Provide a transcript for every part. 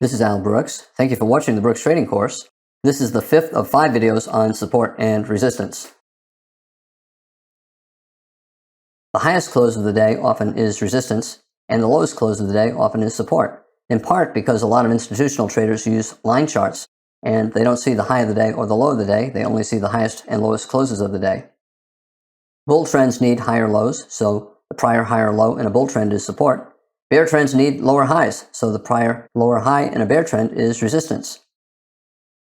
This is Al Brooks. Thank you for watching the Brooks Trading Course. This is the fifth of 5 videos on support and resistance. The highest close of the day often is resistance, and the lowest close of the day often is support, in part because a lot of institutional traders use line charts, and they don't see the high of the day or the low of the day, they only see the highest and lowest closes of the day. Bull trends need higher lows, so the prior higher low in a bull trend is support. Bear trends need lower highs, so the prior lower high in a bear trend is resistance.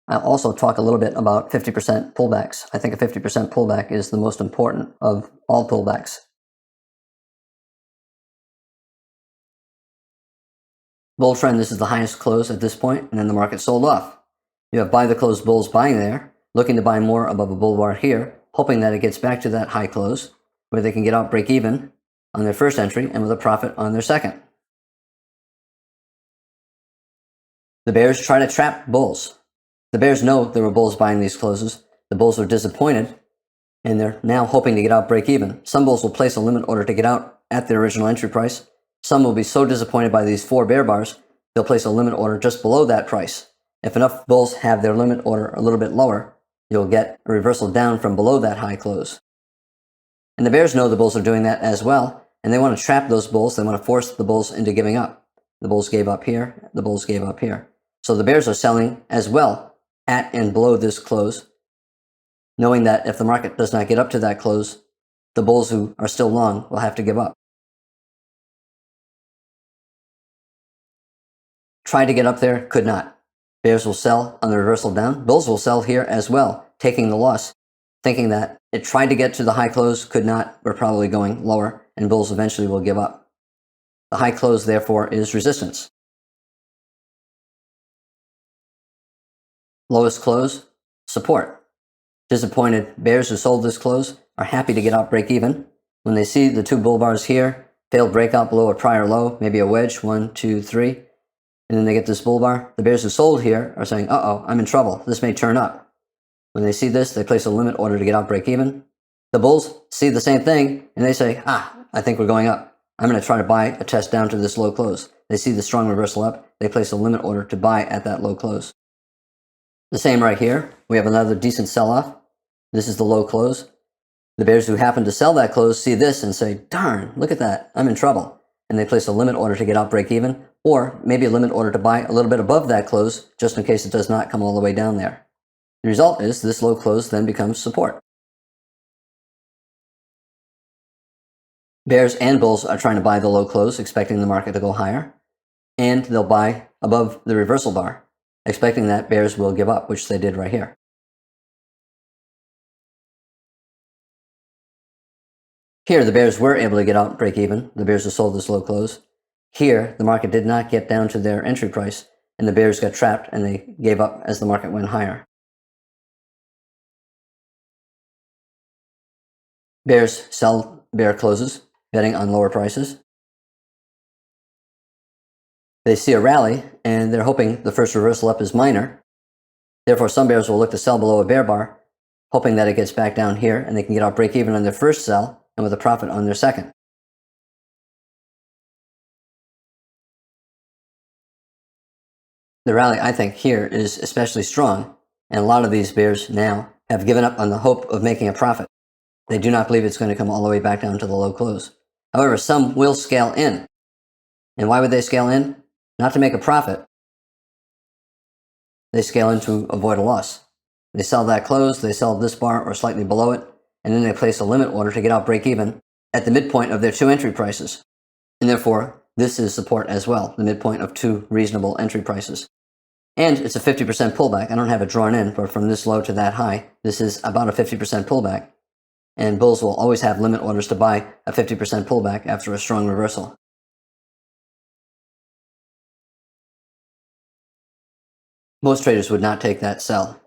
I'll also talk a little bit about 50% pullbacks. I think a 50% pullback is the most important of all pullbacks. Bull trend, this is the highest close at this point, and then the market sold off. You have buy the close bulls buying there, looking to buy more above a bull bar here, hoping that it gets back to that high close, where they can get out break even on their first entry and with a profit on their second. The bears try to trap bulls. The bears know there were bulls buying these closes. The bulls are disappointed, and they're now hoping to get out break even. Some bulls will place a limit order to get out at their original entry price. Some will be so disappointed by these 4 bear bars, they'll place a limit order just below that price. If enough bulls have their limit order a little bit lower, you'll get a reversal down from below that high close. And the bears know the bulls are doing that as well, and they want to trap those bulls. They want to force the bulls into giving up. The bulls gave up here. The bulls gave up here. So the bears are selling as well at and below this close, knowing that if the market does not get up to that close, the bulls who are still long will have to give up. Tried to get up there, could not. Bears will sell on the reversal down. Bulls will sell here as well, taking the loss, thinking that it tried to get to the high close, could not, we're probably going lower, and bulls eventually will give up. The high close, therefore, is resistance. Lowest close, support. Disappointed bears who sold this close are happy to get out break even. When they see the 2 bull bars here, failed breakout below a prior low, maybe a wedge, 1, 2, 3, and then they get this bull bar. The bears who sold here are saying, uh-oh, I'm in trouble. This may turn up. When they see this, they place a limit order to get out break even. The bulls see the same thing, and they say, I think we're going up. I'm going to try to buy a test down to this low close. They see the strong reversal up. They place a limit order to buy at that low close. The same right here. We have another decent sell-off. This is the low close. The bears who happen to sell that close see this and say, darn, look at that, I'm in trouble. And they place a limit order to get out break even, or maybe a limit order to buy a little bit above that close, just in case it does not come all the way down there. The result is this low close then becomes support. Bears and bulls are trying to buy the low close, expecting the market to go higher, and they'll buy above the reversal bar, expecting that bears will give up, which they did right here. Here, the bears were able to get out break even. The bears who sold this low close. Here, the market did not get down to their entry price, and the bears got trapped and they gave up as the market went higher. Bears sell bear closes, betting on lower prices. They see a rally, and they're hoping the first reversal up is minor. Therefore, some bears will look to sell below a bear bar, hoping that it gets back down here and they can get out break even on their first sell and with a profit on their second. The rally, I think, here is especially strong, and a lot of these bears now have given up on the hope of making a profit. They do not believe it's going to come all the way back down to the low close. However, some will scale in. And why would they scale in? Not to make a profit. They scale in to avoid a loss. They sell that close, they sell this bar or slightly below it, and then they place a limit order to get out break even at the midpoint of their 2 entry prices. And therefore, this is support as well, the midpoint of 2 reasonable entry prices. And it's a 50% pullback. I don't have it drawn in, but from this low to that high, this is about a 50% pullback. And bulls will always have limit orders to buy a 50% pullback after a strong reversal. Most traders would not take that sell.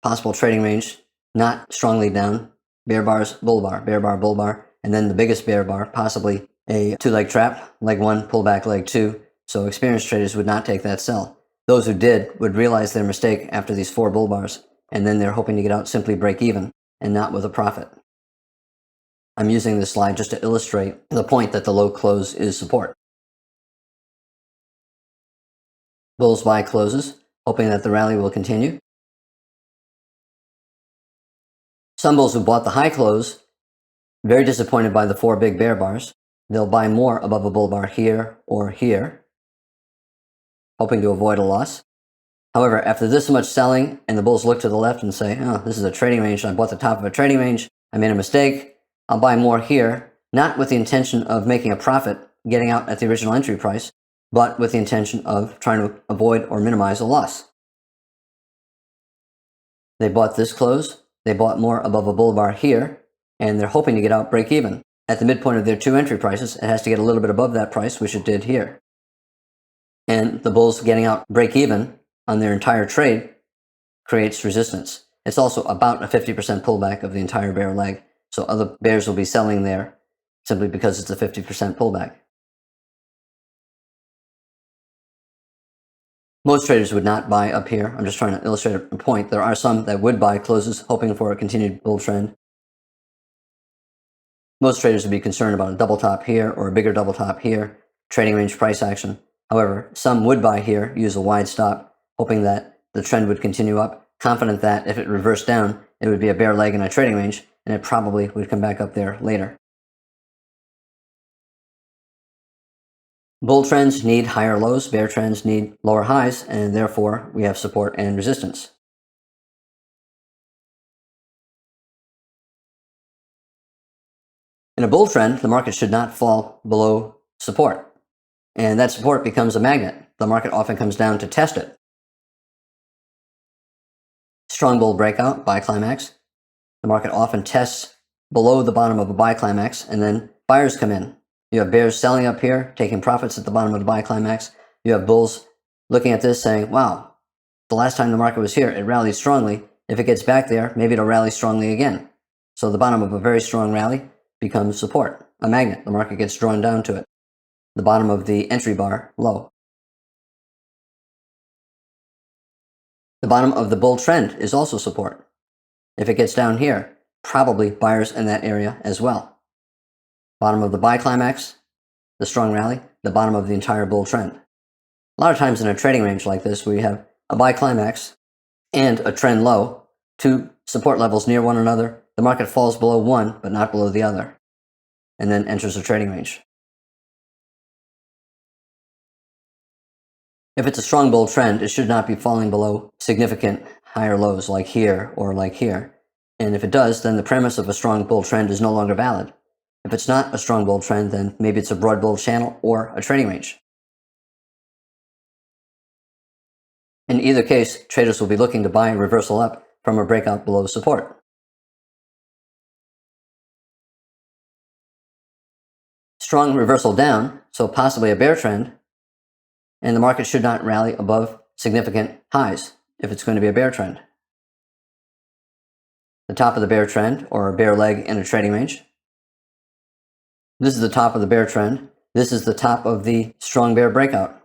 Possible trading range, not strongly down. Bear bars, bull bar, bear bar, bull bar, and then the biggest bear bar, possibly a 2-leg trap, leg 1, pullback, leg 2. So experienced traders would not take that sell. Those who did would realize their mistake after these 4 bull bars, and then they're hoping to get out simply break even and not with a profit. I'm using this slide just to illustrate the point that the low close is support. Bulls buy closes, hoping that the rally will continue. Some bulls who bought the high close, very disappointed by the 4 big bear bars. They'll buy more above a bull bar here or here, hoping to avoid a loss. However, after this much selling, and the bulls look to the left and say, oh, this is a trading range, and I bought the top of a trading range, I made a mistake, I'll buy more here, not with the intention of making a profit, getting out at the original entry price, but with the intention of trying to avoid or minimize a loss. They bought this close, they bought more above a bull bar here, and they're hoping to get out break even. At the midpoint of their 2 entry prices, it has to get a little bit above that price, which it did here. And the bulls getting out break even on their entire trade creates resistance. It's also about a 50% pullback of the entire bear leg, so other bears will be selling there simply because it's a 50% pullback. Most traders would not buy up here. I'm just trying to illustrate a point. There are some that would buy closes, hoping for a continued bull trend. Most traders would be concerned about a double top here or a bigger double top here, trading range price action. However, some would buy here, use a wide stop, hoping that the trend would continue up, confident that if it reversed down, it would be a bear leg in a trading range, and it probably would come back up there later. Bull trends need higher lows, bear trends need lower highs, and therefore we have support and resistance. In a bull trend, the market should not fall below support, and that support becomes a magnet. The market often comes down to test it. Strong bull breakout, buy climax. The market often tests below the bottom of a buy climax, and then buyers come in. You have bears selling up here, taking profits at the bottom of the buy climax. You have bulls looking at this saying, wow, the last time the market was here, it rallied strongly. If it gets back there, maybe it'll rally strongly again. So the bottom of a very strong rally becomes support, a magnet. The market gets drawn down to it. The bottom of the entry bar, low. The bottom of the bull trend is also support. If it gets down here, probably buyers in that area as well. Bottom of the buy climax, the strong rally, the bottom of the entire bull trend. A lot of times in a trading range like this, we have a buy climax and a trend low, 2 support levels near one another. The market falls below one, but not below the other, and then enters a trading range. If it's a strong bull trend, it should not be falling below significant higher lows like here or like here. And if it does, then the premise of a strong bull trend is no longer valid. If it's not a strong bull trend, then maybe it's a broad bull channel or a trading range. In either case, traders will be looking to buy a reversal up from a breakout below support. Strong reversal down, so possibly a bear trend, and the market should not rally above significant highs if it's going to be a bear trend. The top of the bear trend, or a bear leg in a trading range. This is the top of the bear trend. This is the top of the strong bear breakout.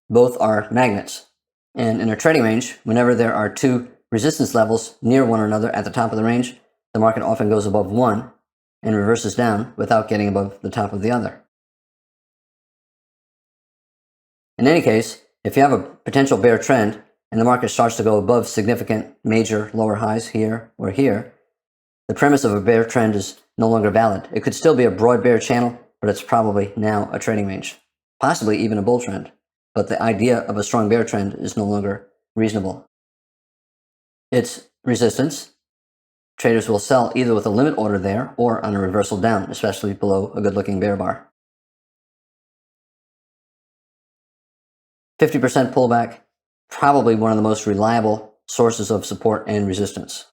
Both are magnets. And in a trading range, whenever there are 2 resistance levels near one another at the top of the range, the market often goes above one and reverses down without getting above the top of the other. In any case, if you have a potential bear trend and the market starts to go above significant major lower highs here or here, the premise of a bear trend is no longer valid. It could still be a broad bear channel, but it's probably now a trading range, possibly even a bull trend. But the idea of a strong bear trend is no longer reasonable. It's resistance. Traders will sell either with a limit order there or on a reversal down, especially below a good-looking bear bar. 50% pullback, probably one of the most reliable sources of support and resistance.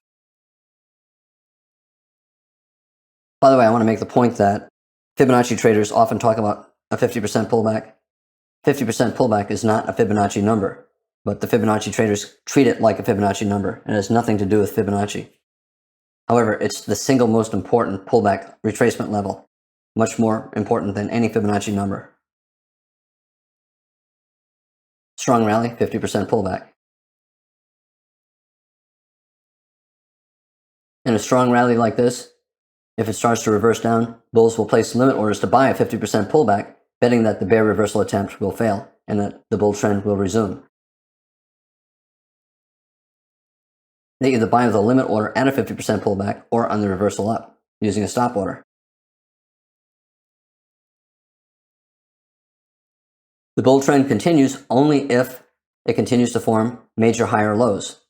By the way, I want to make the point that Fibonacci traders often talk about a 50% pullback. 50% pullback is not a Fibonacci number, but the Fibonacci traders treat it like a Fibonacci number, and it has nothing to do with Fibonacci. However, it's the single most important pullback retracement level, much more important than any Fibonacci number. Strong rally, 50% pullback. In a strong rally like this, if it starts to reverse down, bulls will place limit orders to buy a 50% pullback, betting that the bear reversal attempt will fail. and that the bull trend will resume. They either buy with a limit order at a 50% pullback or on the reversal up using a stop order. The bull trend continues only if it continues to form major higher lows.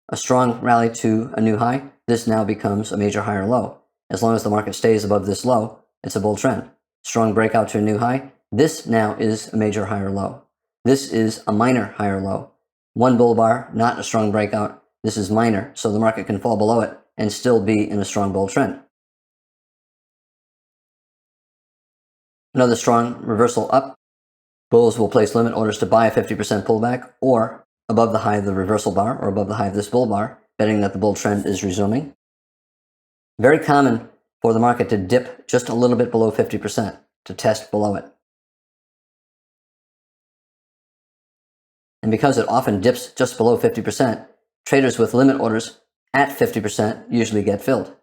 A strong rally to a new high, this now becomes a major higher low. As long as the market stays above this low, it's a bull trend. Strong breakout to a new high, this now is a major higher low. This is a minor higher low. One bull bar, not a strong breakout. This is minor, so the market can fall below it and still be in a strong bull trend. Another strong reversal up. Bulls will place limit orders to buy a 50% pullback or above the high of the reversal bar or above the high of this bull bar, betting that the bull trend is resuming. Very common for the market to dip just a little bit below 50%, to test below it. And because it often dips just below 50%, traders with limit orders at 50% usually get filled.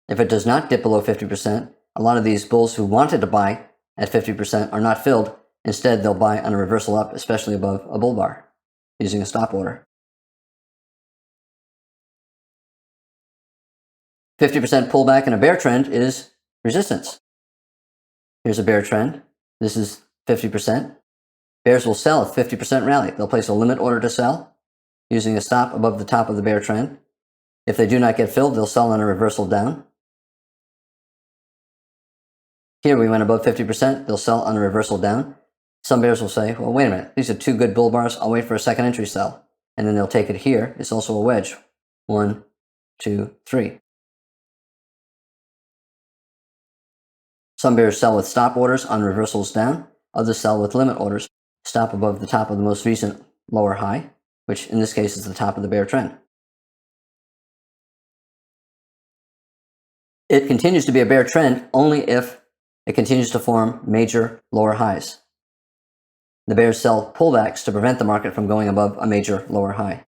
If it does not dip below 50%, a lot of these bulls who wanted to buy at 50% are not filled. Instead, they'll buy on a reversal up, especially above a bull bar, using a stop order. 50% pullback in a bear trend is resistance. Here's a bear trend. This is 50%. Bears will sell a 50% rally. They'll place a limit order to sell, using a stop above the top of the bear trend. If they do not get filled, they'll sell on a reversal down. Here we went above 50%, they'll sell on a reversal down. Some bears will say, well, wait a minute, these are two good bull bars, I'll wait for a second entry sell. And then they'll take it here. It's also a wedge. 1, 2, 3. Some bears sell with stop orders on reversals down. Others sell with limit orders. Stop above the top of the most recent lower high, which in this case is the top of the bear trend. It continues to be a bear trend only if it continues to form major lower highs. The bears sell pullbacks to prevent the market from going above a major lower high.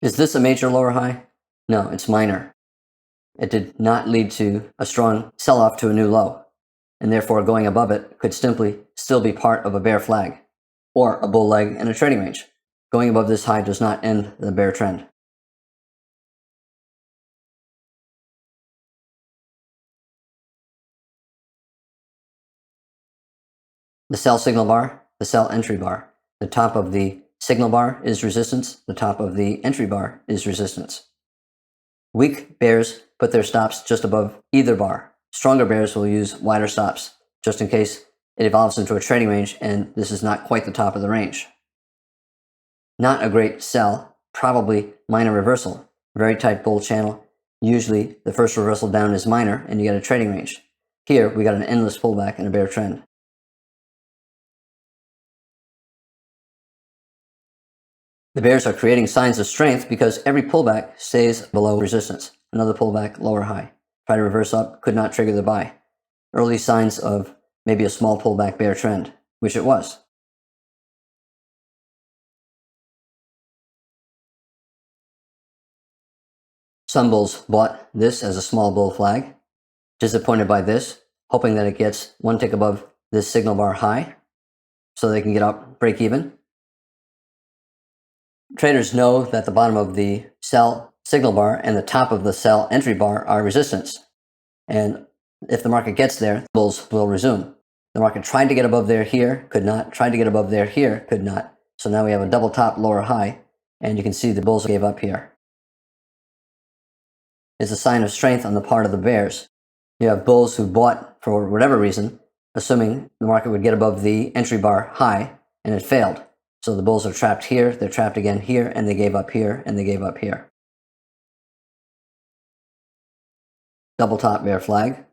Is this a major lower high? No, it's minor. It did not lead to a strong sell-off to a new low, and therefore going above it could simply still be part of a bear flag, or a bull leg in a trading range. Going above this high does not end the bear trend. The sell signal bar, the sell entry bar. The top of the signal bar is resistance. The top of the entry bar is resistance. Weak bears put their stops just above either bar. Stronger bears will use wider stops, just in case it evolves into a trading range and this is not quite the top of the range. Not a great sell, probably minor reversal. Very tight bull channel. Usually the first reversal down is minor and you get a trading range. Here we got an endless pullback and a bear trend. The bears are creating signs of strength because every pullback stays below resistance. Another pullback, lower high. Try to reverse up, could not trigger the buy. Early signs of maybe a small pullback bear trend, which it was. Some bulls bought this as a small bull flag, disappointed by this, hoping that it gets one tick above this signal bar high so they can get up, break even. Traders know that the bottom of the sell signal bar and the top of the sell entry bar are resistance. And if the market gets there, bulls will resume. The market tried to get above there here, could not. Tried to get above there here, could not. So now we have a double top lower high, and you can see the bulls gave up here. It's a sign of strength on the part of the bears. You have bulls who bought for whatever reason, assuming the market would get above the entry bar high, and it failed. So the bulls are trapped here, they're trapped again here, and they gave up here, and they gave up here. Double top bear flag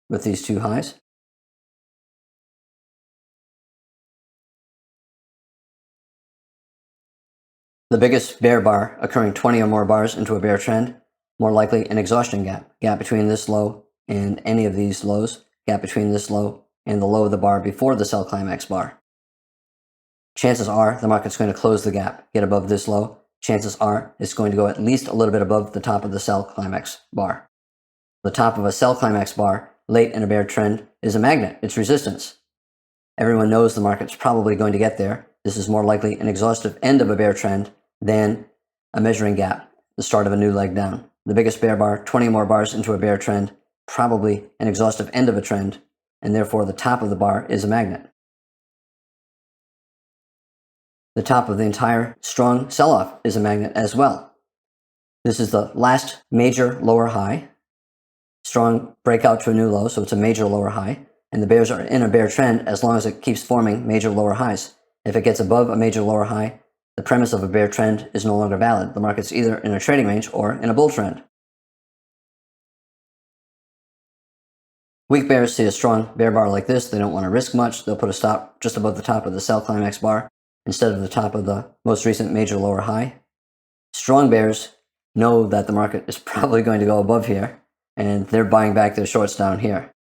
with these two highs. The biggest bear bar occurring 20 or more bars into a bear trend, more likely an exhaustion gap. Gap between this low and any of these lows. Gap between this low and the low of the bar before the sell climax bar. Chances are the market's going to close the gap, get above this low. Chances are it's going to go at least a little bit above the top of the sell climax bar. The top of a sell climax bar late in a bear trend is a magnet. It's resistance. Everyone knows the market's probably going to get there. This is more likely an exhaustive end of a bear trend than a measuring gap, the start of a new leg down. The biggest bear bar, 20 more bars into a bear trend, probably an exhaustive end of a trend, and therefore the top of the bar is a magnet. The top of the entire strong sell-off is a magnet as well. This is the last major lower high, strong breakout to a new low, so it's a major lower high, and the bears are in a bear trend as long as it keeps forming major lower highs. If it gets above a major lower high, the premise of a bear trend is no longer valid. The market's either in a trading range or in a bull trend. Weak bears see a strong bear bar like this. They don't want to risk much. They'll put a stop just above the top of the sell climax bar instead of the top of the most recent major lower high. Strong bears know that the market is probably going to go above here, and they're buying back their shorts down here.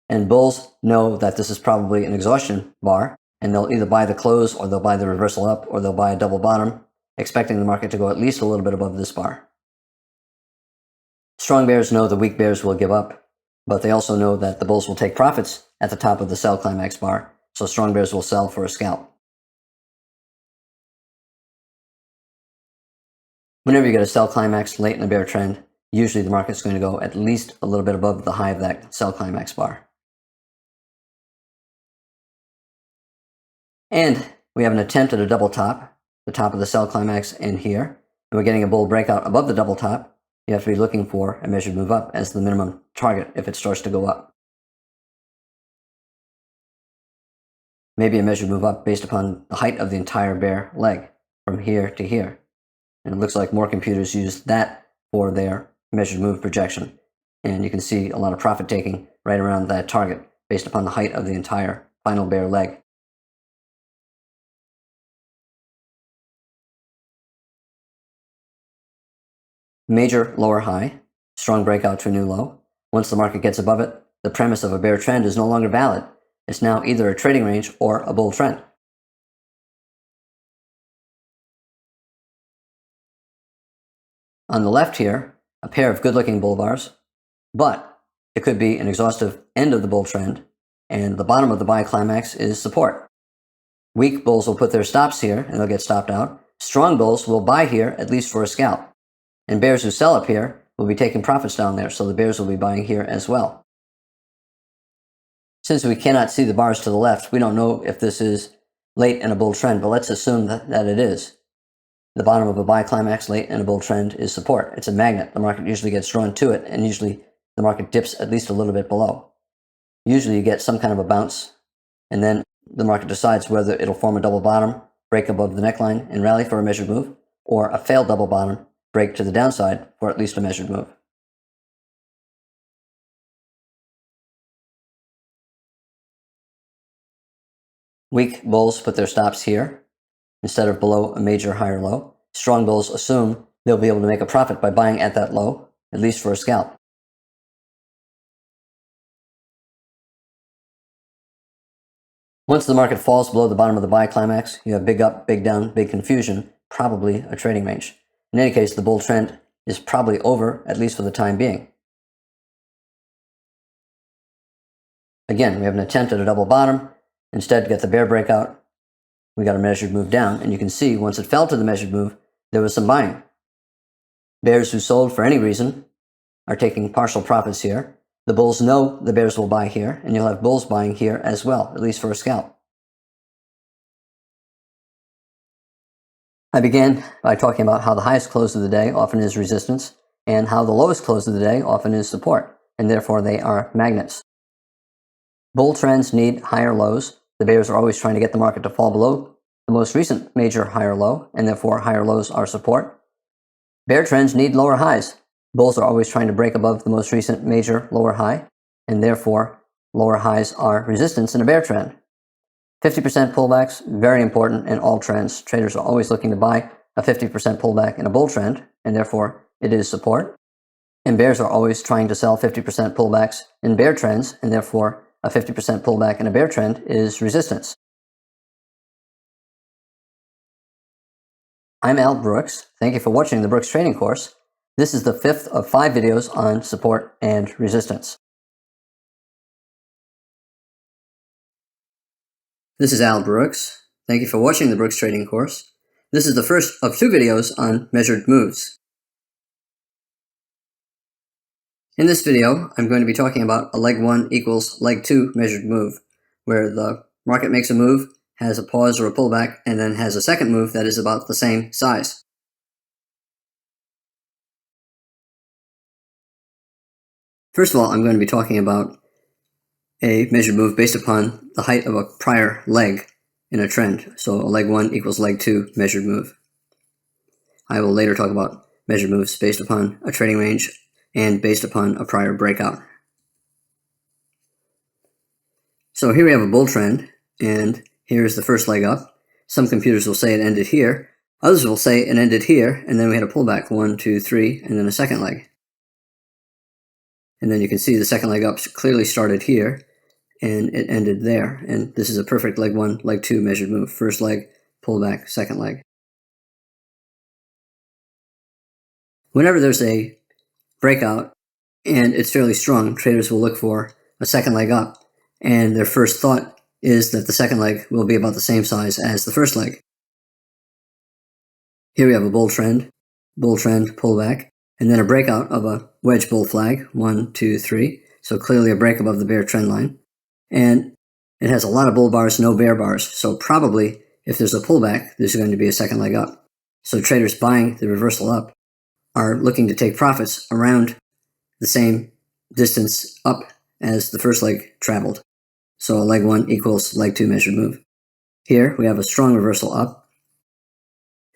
And bulls know that this is probably an exhaustion bar, and they'll either buy the close, or they'll buy the reversal up, or they'll buy a double bottom, expecting the market to go at least a little bit above this bar. Strong bears know the weak bears will give up, but they also know that the bulls will take profits at the top of the sell climax bar, so strong bears will sell for a scalp. Whenever you get a sell climax late in a bear trend, usually the market's going to go at least a little bit above the high of that sell climax bar. And we have an attempt at a double top, the top of the sell climax in here, and we're getting a bull breakout above the double top. You have to be looking for a measured move up as the minimum target if it starts to go up. Maybe a measured move up based upon the height of the entire bear leg from here to here. And it looks like more computers use that for their measured move projection. And you can see a lot of profit taking right around that target based upon the height of the entire final bear leg. Major lower high, strong breakout to a new low. Once the market gets above it, the premise of a bear trend is no longer valid. It's now either a trading range or a bull trend. On the left here, a pair of good-looking bull bars, but it could be an exhaustive end of the bull trend, and the bottom of the buy climax is support. Weak bulls will put their stops here, and they'll get stopped out. Strong bulls will buy here, at least for a scalp. And bears who sell up here will be taking profits down there, so the bears will be buying here as well. Since we cannot see the bars to the left, we don't know if this is late in a bull trend, but let's assume that it is. The bottom of a buy climax late in a bull trend is support. It's a magnet. The market usually gets drawn to it, and usually the market dips at least a little bit below. Usually you get some kind of a bounce, and then the market decides whether it'll form a double bottom, break above the neckline, and rally for a measured move, or a failed double bottom, break to the downside for at least a measured move. Weak bulls put their stops here instead of below a major higher low. Strong bulls assume they'll be able to make a profit by buying at that low, at least for a scalp. Once the market falls below the bottom of the buy climax, you have big up, big down, big confusion, probably a trading range. In any case, the bull trend is probably over, at least for the time being. Again, we have an attempt at a double bottom. Instead, get the bear breakout. We got a measured move down, and you can see once it fell to the measured move, there was some buying. Bears who sold for any reason are taking partial profits here. The bulls know the bears will buy here, and you'll have bulls buying here as well, at least for a scalp. I began by talking about how the highest close of the day often is resistance, and how the lowest close of the day often is support, and therefore they are magnets. Bull trends need higher lows. The bears are always trying to get the market to fall below the most recent major higher low, and therefore higher lows are support. Bear trends need lower highs. Bulls are always trying to break above the most recent major lower high, and therefore lower highs are resistance in a bear trend. 50% pullbacks, very important in all trends. Traders are always looking to buy a 50% pullback in a bull trend, and therefore it is support. And bears are always trying to sell 50% pullbacks in bear trends, and therefore a 50% pullback in a bear trend is resistance. I'm Al Brooks. Thank you for watching the Brooks Trading Course. This is the 5th of 5 videos on support and resistance. This is Al Brooks. Thank you for watching the Brooks Trading course. This is the first of 2 videos on measured moves. In this video, I'm going to be talking about a leg 1 equals leg 2 measured move, where the market makes a move, has a pause or a pullback, and then has a second move that is about the same size. First of all, I'm going to be talking about a measured move based upon the height of a prior leg in a trend. So a leg 1 equals leg 2 measured move. I will later talk about measured moves based upon a trading range and based upon a prior breakout. So here we have a bull trend, and here's the first leg up. Some computers will say it ended here. Others will say it ended here, and then we had a pullback, 1, 2, 3, and then a second leg. And then you can see the second leg up clearly started here, and it ended there. And this is a perfect leg 1, leg 2 measured move. First leg, pullback, second leg. Whenever there's a breakout and it's fairly strong, traders will look for a second leg up, and their first thought is that the second leg will be about the same size as the first leg. Here we have a bull trend, pullback, and then a breakout of a wedge bull flag, 1, 2, 3, so clearly a break above the bear trend line. And it has a lot of bull bars, no bear bars, so probably if there's a pullback, there's going to be a second leg up. So traders buying the reversal up are looking to take profits around the same distance up as the first leg traveled. So a leg 1 equals leg 2 measured move. Here we have a strong reversal up.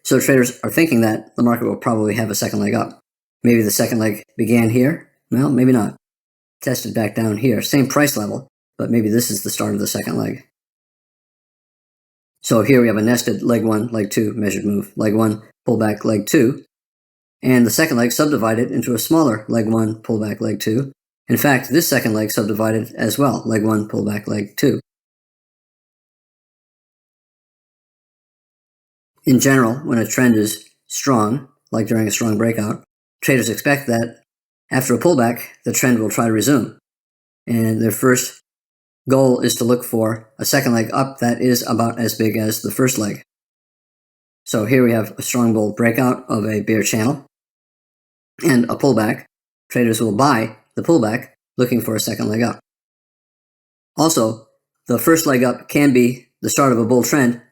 So traders are thinking that the market will probably have a second leg up. Maybe the second leg began here. Well, maybe not. Tested back down here. Same price level, but maybe this is the start of the second leg. So here we have a nested leg 1, leg 2 measured move. Leg 1, pullback, leg 2. And the second leg subdivided into a smaller leg 1, pullback, leg 2. In fact, this second leg subdivided as well, leg 1, pullback, leg 2. In general, when a trend is strong, like during a strong breakout, traders expect that after a pullback, the trend will try to resume. And their first goal is to look for a second leg up that is about as big as the first leg. So here we have a strong bull breakout of a bear channel and a pullback. Traders will buy the pullback looking for a second leg up. Also, the first leg up can be the start of a bull trend,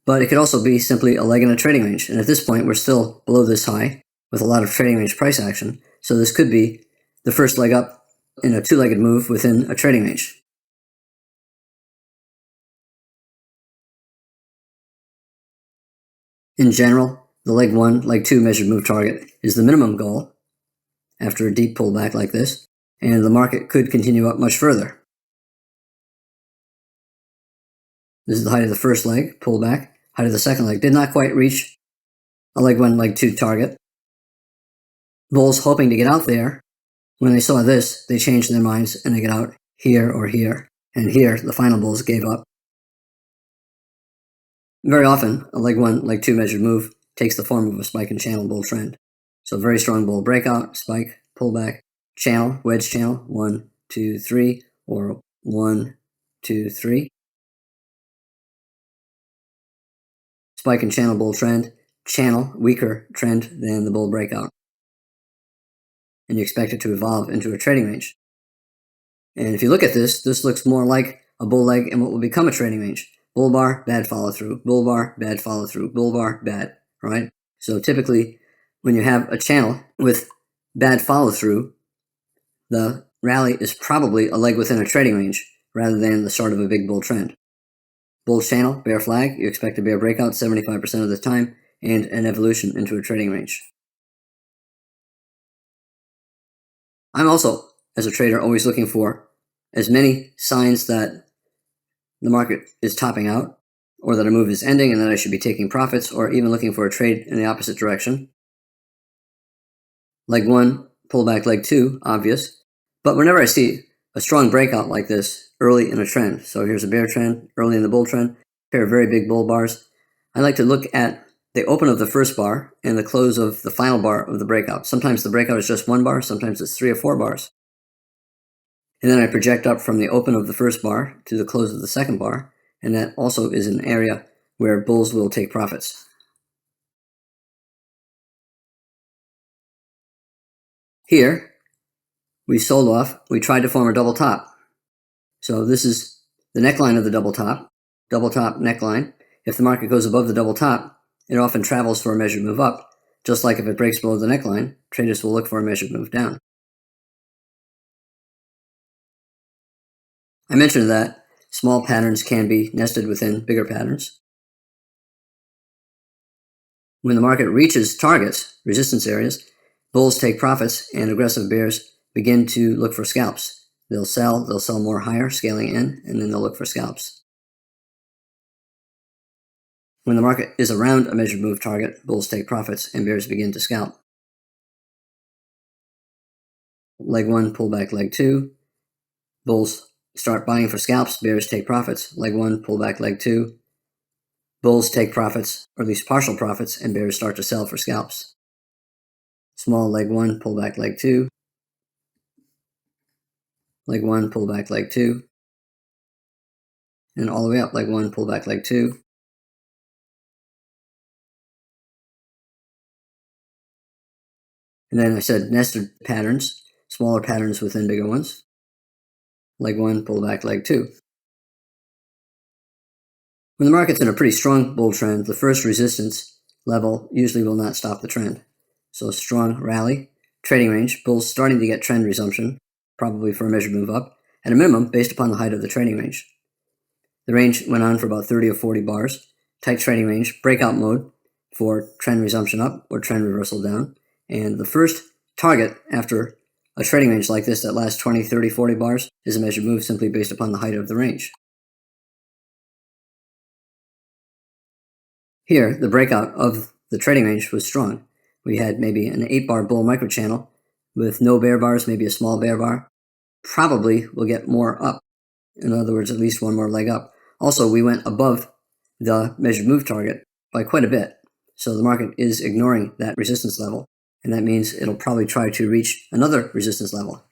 but it could also be simply a leg in a trading range. And at this point, we're still below this high with a lot of trading range price action. So this could be the first leg up in a two-legged move within a trading range. In general, the leg 1, leg 2 measured move target is the minimum goal after a deep pullback like this, and the market could continue up much further. This is the height of the first leg, pullback. Height of the second leg did not quite reach a leg 1, leg 2 target. Bulls hoping to get out there, when they saw this, they changed their minds and they get out here or here. And here, the final bulls gave up. Very often, a leg 1, leg 2 measured move takes the form of a spike and channel bull trend. So very strong bull breakout, spike, pullback, channel, wedge channel, 1, 2, 3, or 1, 2, 3. Spike and channel bull trend, channel, weaker trend than the bull breakout. And you expect it to evolve into a trading range. And if you look at this, this looks more like a bull leg in what will become a trading range. Bull bar, bad follow through, bull bar, bad follow through, bull bar, bad, right? So typically, when you have a channel with bad follow through, the rally is probably a leg within a trading range rather than the start of a big bull trend. Bull channel, bear flag, you expect a bear breakout 75% of the time and an evolution into a trading range. I'm also, as a trader, always looking for as many signs that the market is topping out, or that a move is ending and that I should be taking profits, or even looking for a trade in the opposite direction. Leg 1, pullback, leg 2, obvious. But whenever I see a strong breakout like this early in a trend, so here's a bear trend, early in the bull trend, pair of very big bull bars, I like to look at the open of the first bar and the close of the final bar of the breakout. Sometimes the breakout is just 1 bar, sometimes it's 3 or 4 bars. And then I project up from the open of the first bar to the close of the second bar, and that also is an area where bulls will take profits. Here, we sold off, we tried to form a double top. So this is the neckline of the double top neckline. If the market goes above the double top, it often travels for a measured move up. Just like if it breaks below the neckline, traders will look for a measured move down. I mentioned that small patterns can be nested within bigger patterns. When the market reaches targets, resistance areas, bulls take profits and aggressive bears begin to look for scalps. They'll sell more higher, scaling in, and then they'll look for scalps. When the market is around a measured move target, bulls take profits and bears begin to scalp. Leg 1, pullback leg 2. Bulls start buying for scalps, bears take profits. Leg 1, pullback leg 2. Bulls take profits, or at least partial profits, and bears start to sell for scalps. Small leg 1, pullback leg 2. Leg 1, pullback leg 2. And all the way up, leg 1, pullback leg 2. And then I said nested patterns, smaller patterns within bigger ones. Leg 1, pullback leg 2. When the market's in a pretty strong bull trend, the first resistance level usually will not stop the trend. So strong rally, trading range, bulls starting to get trend resumption, probably for a measured move up, at a minimum based upon the height of the trading range. The range went on for about 30 or 40 bars, tight trading range, breakout mode for trend resumption up or trend reversal down. And the first target after a trading range like this that lasts 20, 30, 40 bars is a measured move simply based upon the height of the range. Here, the breakout of the trading range was strong. We had maybe an 8-bar bull microchannel with no bear bars, maybe a small bear bar. Probably will get more up. In other words, at least one more leg up. Also, we went above the measured move target by quite a bit. So the market is ignoring that resistance level, and that means it'll probably try to reach another resistance level.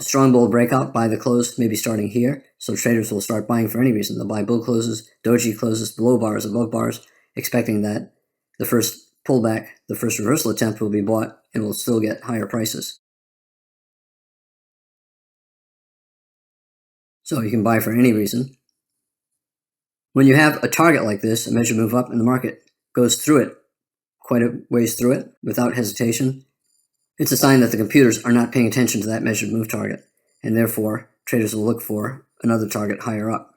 A strong bull breakout by the close, maybe starting here, so traders will start buying for any reason. They'll buy bull closes, doji closes, below bars, above bars, expecting that the first pullback, the first reversal attempt will be bought and will still get higher prices. So you can buy for any reason. When you have a target like this, a measured move up, and the market goes through it, quite a ways through it, without hesitation, it's a sign that the computers are not paying attention to that measured move target, and therefore traders will look for another target higher up.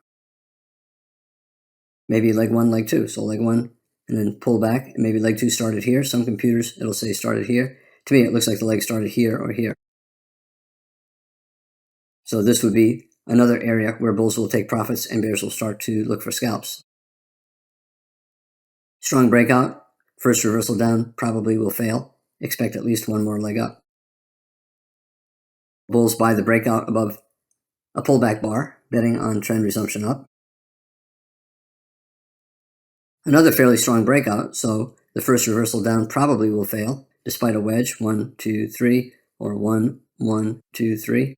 Maybe leg 1, leg 2. So leg 1, and then pull back, and maybe leg 2 started here. Some computers, it'll say started here. To me, it looks like the leg started here or here. So this would be another area where bulls will take profits and bears will start to look for scalps. Strong breakout, first reversal down probably will fail. Expect at least one more leg up. Bulls buy the breakout above a pullback bar, betting on trend resumption up. Another fairly strong breakout, so the first reversal down probably will fail, despite a wedge, 1, 2, 3, or 1, 1, 2, 3.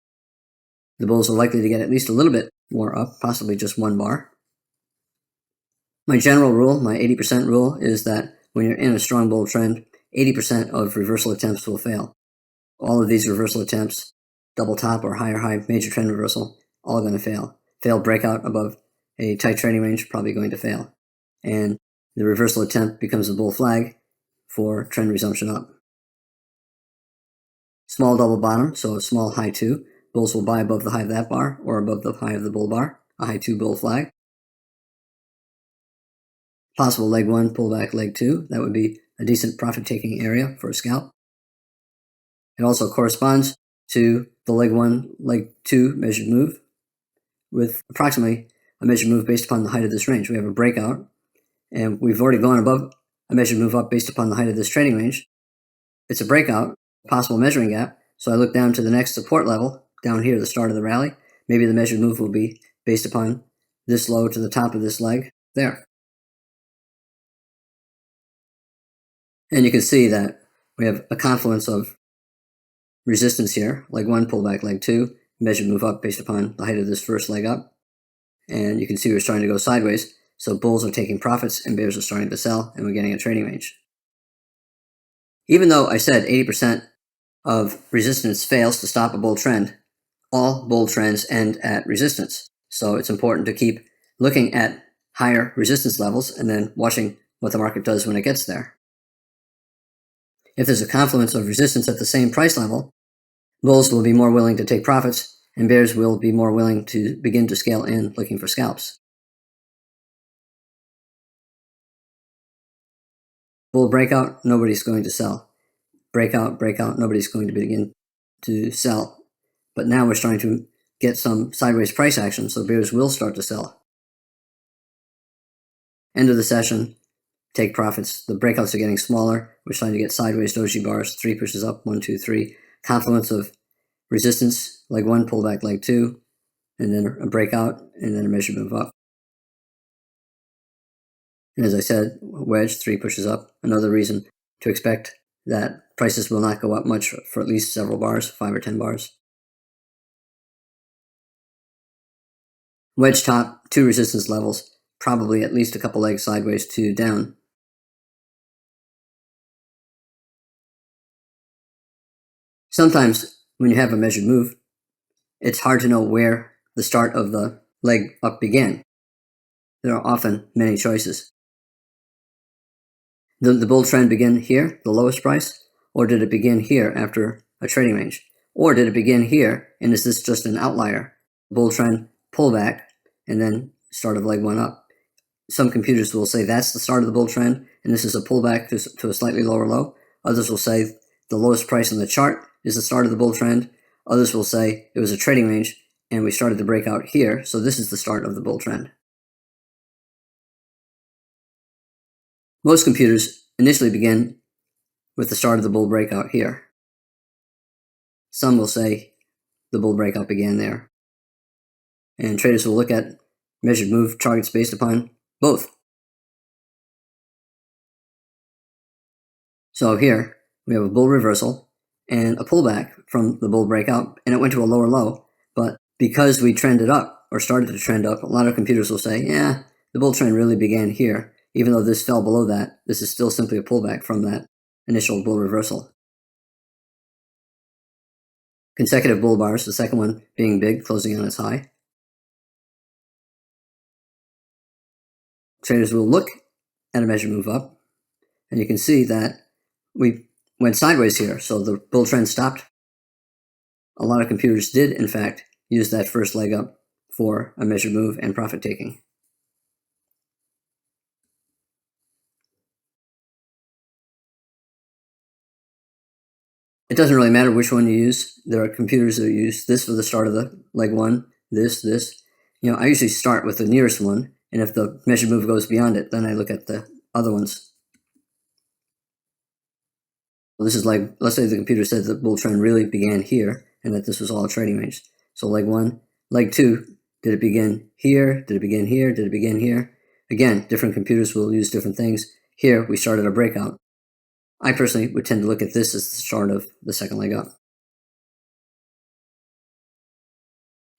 The bulls are likely to get at least a little bit more up, possibly just one bar. My general rule, my 80% rule, is that when you're in a strong bull trend, 80% of reversal attempts will fail. All of these reversal attempts, double top or higher high, major trend reversal, all going to fail. Failed breakout above a tight trading range, probably going to fail. And the reversal attempt becomes a bull flag for trend resumption up. Small double bottom, so a small high 2. Bulls will buy above the high of that bar or above the high of the bull bar, a high 2 bull flag. Possible leg 1, pullback leg 2. That would be a decent profit-taking area for a scalp. It also corresponds to the leg 1, leg 2 measured move with approximately a measured move based upon the height of this range. We have a breakout, and we've already gone above a measured move up based upon the height of this trading range. It's a breakout, possible measuring gap, so I look down to the next support level, down here, the start of the rally. Maybe the measured move will be based upon this low to the top of this leg there. And you can see that we have a confluence of resistance here, leg 1, pullback leg 2, measured move up based upon the height of this first leg up. And you can see we're starting to go sideways. So bulls are taking profits and bears are starting to sell, and we're getting a trading range. Even though I said 80% of resistance fails to stop a bull trend, all bull trends end at resistance. So it's important to keep looking at higher resistance levels and then watching what the market does when it gets there. If there's a confluence of resistance at the same price level, bulls will be more willing to take profits and bears will be more willing to begin to scale in looking for scalps. Bull breakout, nobody's going to sell. Breakout, nobody's going to begin to sell. But now we're starting to get some sideways price action, so bears will start to sell. End of the session, take profits. The breakouts are getting smaller. We're starting to get sideways doji bars. 3 pushes up, 1, 2, 3. Confluence of resistance, leg 1, pullback, leg 2, and then a breakout, and then a measured move up. And as I said, wedge, 3 pushes up. Another reason to expect that prices will not go up much for at least several bars, 5 or 10 bars. Wedge top, 2 resistance levels, probably at least a couple legs sideways to down. Sometimes when you have a measured move, it's hard to know where the start of the leg up began. There are often many choices. Did the bull trend begin here, the lowest price? Or did it begin here after a trading range? Or did it begin here, and is this just an outlier? Bull trend, pullback, and then start of leg 1 up. Some computers will say that's the start of the bull trend, and this is a pullback to a slightly lower low. Others will say the lowest price on the chart is the start of the bull trend. Others will say it was a trading range, and we started to break out here, so this is the start of the bull trend. Most computers initially begin with the start of the bull breakout here. Some will say the bull breakout began there. And traders will look at measured move targets based upon both. So here we have a bull reversal and a pullback from the bull breakout, and it went to a lower low. But because we trended up or started to trend up, a lot of computers will say, yeah, the bull trend really began here. Even though this fell below that, this is still simply a pullback from that initial bull reversal. Consecutive bull bars, the second one being big, closing on its high. Traders will look at a measured move up, and you can see that we went sideways here, so the bull trend stopped. A lot of computers did, in fact, use that first leg up for a measured move and profit taking. It doesn't really matter which one you use. There are computers that use this for the start of the leg 1, this. You know, I usually start with the nearest one, and if the measured move goes beyond it, then I look at the other ones. Well, this is like, let's say the computer said the bull trend really began here, and that this was all a trading range. So leg 1, leg 2, did it begin here? Did it begin here? Did it begin here? Again, different computers will use different things. Here, we started a breakout. I personally would tend to look at this as the start of the second leg up.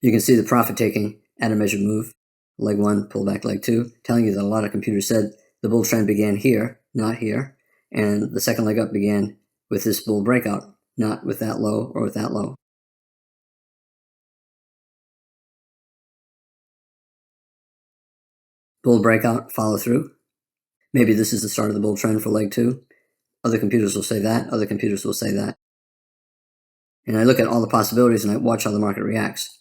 You can see the profit taking at a measured move. Leg 1, pullback leg 2, telling you that a lot of computers said the bull trend began here, not here, and the second leg up began with this bull breakout, not with that low or with that low. Bull breakout, follow through. Maybe this is the start of the bull trend for leg 2. Other computers will say that, other computers will say that. And I look at all the possibilities and I watch how the market reacts.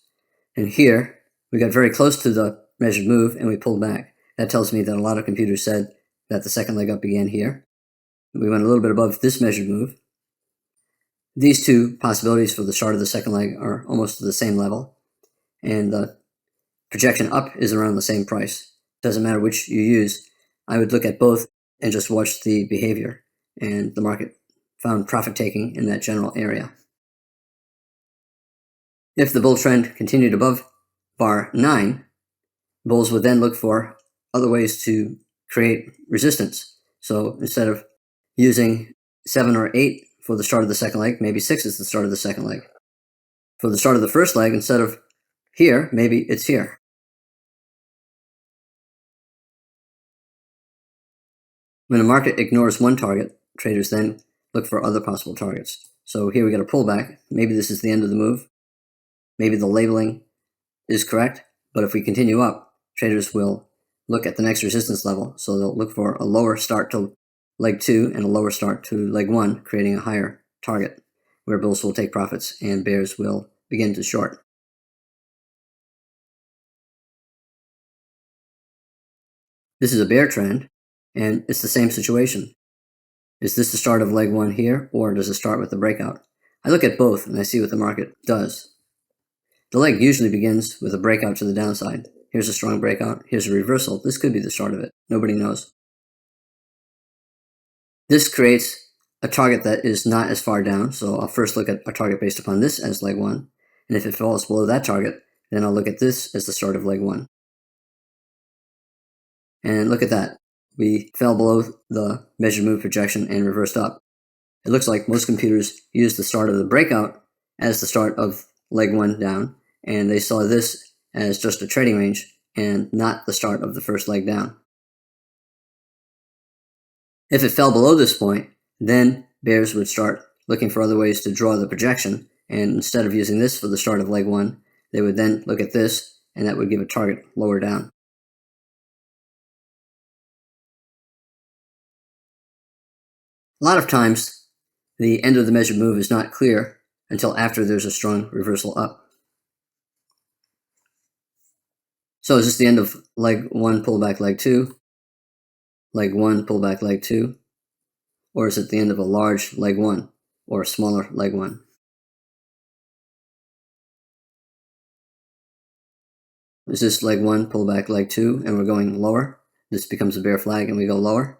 And here, we got very close to the measured move and we pulled back. That tells me that a lot of computers said that the second leg up began here. We went a little bit above this measured move. These two possibilities for the start of the second leg are almost to the same level. And the projection up is around the same price. Doesn't matter which you use. I would look at both and just watch the behavior. And the market found profit taking in that general area. If the bull trend continued above bar 9, bulls would then look for other ways to create resistance. So instead of using 7 or 8 for the start of the second leg, maybe 6 is the start of the second leg. For the start of the first leg, instead of here, maybe it's here. When a market ignores one target, traders then look for other possible targets. So here we get a pullback. Maybe this is the end of the move. Maybe the labeling is correct, but if we continue up, traders will look at the next resistance level. So they'll look for a lower start to leg 2 and a lower start to leg 1, creating a higher target where bulls will take profits and bears will begin to short. This is a bear trend, and it's the same situation. Is this the start of leg 1 here, or does it start with the breakout? I look at both and I see what the market does. The leg usually begins with a breakout to the downside. Here's a strong breakout. Here's a reversal. This could be the start of it. Nobody knows. This creates a target that is not as far down. So I'll first look at a target based upon this as leg 1. And if it falls below that target, then I'll look at this as the start of leg 1. And look at that. We fell below the measured move projection and reversed up. It looks like most computers use the start of the breakout as the start of leg 1 down, and they saw this as just a trading range and not the start of the first leg down. If it fell below this point, then bears would start looking for other ways to draw the projection, and instead of using this for the start of leg 1, they would then look at this, and that would give a target lower down. A lot of times, the end of the measured move is not clear until after there's a strong reversal up. So is this the end of leg 1, pullback leg 2, leg 1, pullback leg 2, or is it the end of a large leg 1 or a smaller leg 1? Is this leg 1, pullback leg 2, and we're going lower? This becomes a bear flag and we go lower.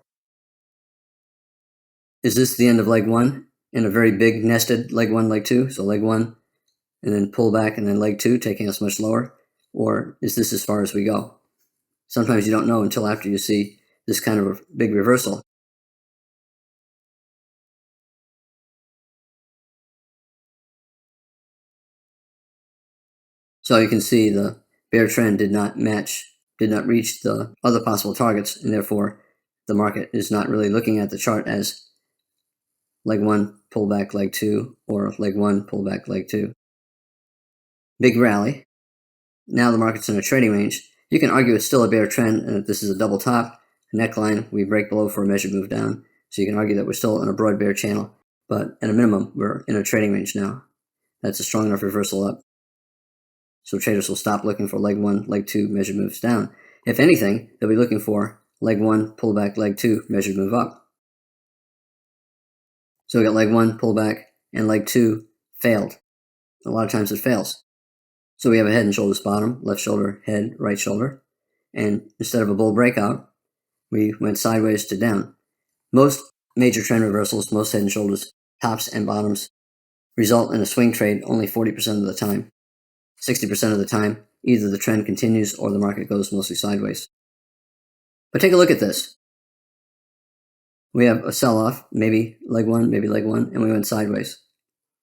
Is this the end of leg 1 in a very big nested leg 1, leg 2? So leg 1 and then pull back and then leg 2 taking us much lower? Or is this as far as we go? Sometimes you don't know until after you see this kind of a big reversal. So you can see the bear trend did not reach the other possible targets, and therefore the market is not really looking at the chart as leg 1, pullback leg 2, or leg 1, pullback leg 2. Big rally. Now the market's in a trading range. You can argue it's still a bear trend, and that this is a double top, a neckline, we break below for a measured move down. So you can argue that we're still in a broad bear channel, but at a minimum, we're in a trading range now. That's a strong enough reversal up. So traders will stop looking for leg 1, leg 2 measured moves down. If anything, they'll be looking for leg 1, pullback, leg 2 measured move up. So we got leg 1, pullback, and leg 2 failed. A lot of times it fails. So we have a head and shoulders bottom, left shoulder, head, right shoulder. And instead of a bull breakout, we went sideways to down. Most major trend reversals, most head and shoulders, tops and bottoms, result in a swing trade only 40% of the time. 60% of the time, either the trend continues or the market goes mostly sideways. But take a look at this. We have a sell-off, maybe leg 1, and we went sideways.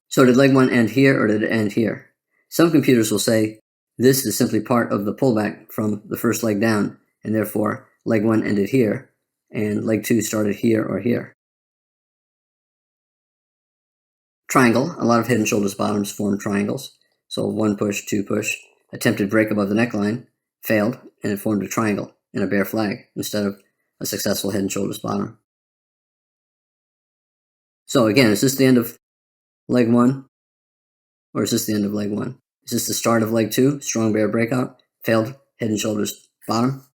So did leg 1 end here or did it end here? Some computers will say this is simply part of the pullback from the first leg down, and therefore leg 1 ended here, and leg 2 started here or here. Triangle, a lot of head and shoulders bottoms form triangles. So 1 push, 2 push, attempted break above the neckline, failed, and it formed a triangle and a bear flag instead of a successful head and shoulders bottom. So again, is this the end of leg 1? Or is this the end of leg 1? Is this the start of leg 2? Strong bear breakout, failed head and shoulders bottom.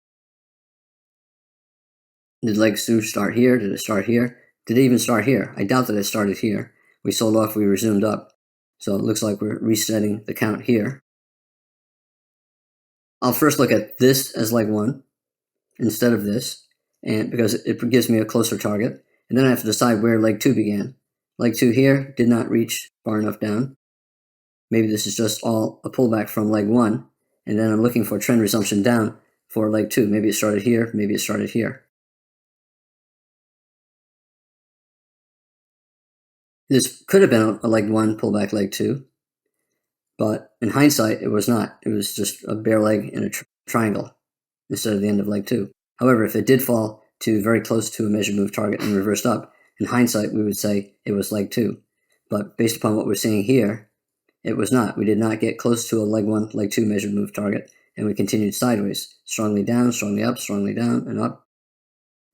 Did leg 2 start here? Did it start here? Did it even start here? I doubt that it started here. We sold off, we resumed up. So it looks like we're resetting the count here. I'll first look at this as leg 1 instead of this, and because it gives me a closer target. And then I have to decide where leg 2 began. Leg 2 here did not reach far enough down. Maybe this is just all a pullback from leg 1, and then I'm looking for trend resumption down for leg 2. Maybe it started here, maybe it started here. This could have been a leg 1, pullback leg 2, But in hindsight, it was not. It was just a bare leg in a triangle instead of the end of leg 2. However, if it did fall to very close to a measured move target and reversed up, in hindsight, we would say it was leg 2. But based upon what we're seeing here, it was not. We did not get close to a leg 1, leg 2 measured move target, and we continued sideways, strongly down, strongly up, strongly down, and up.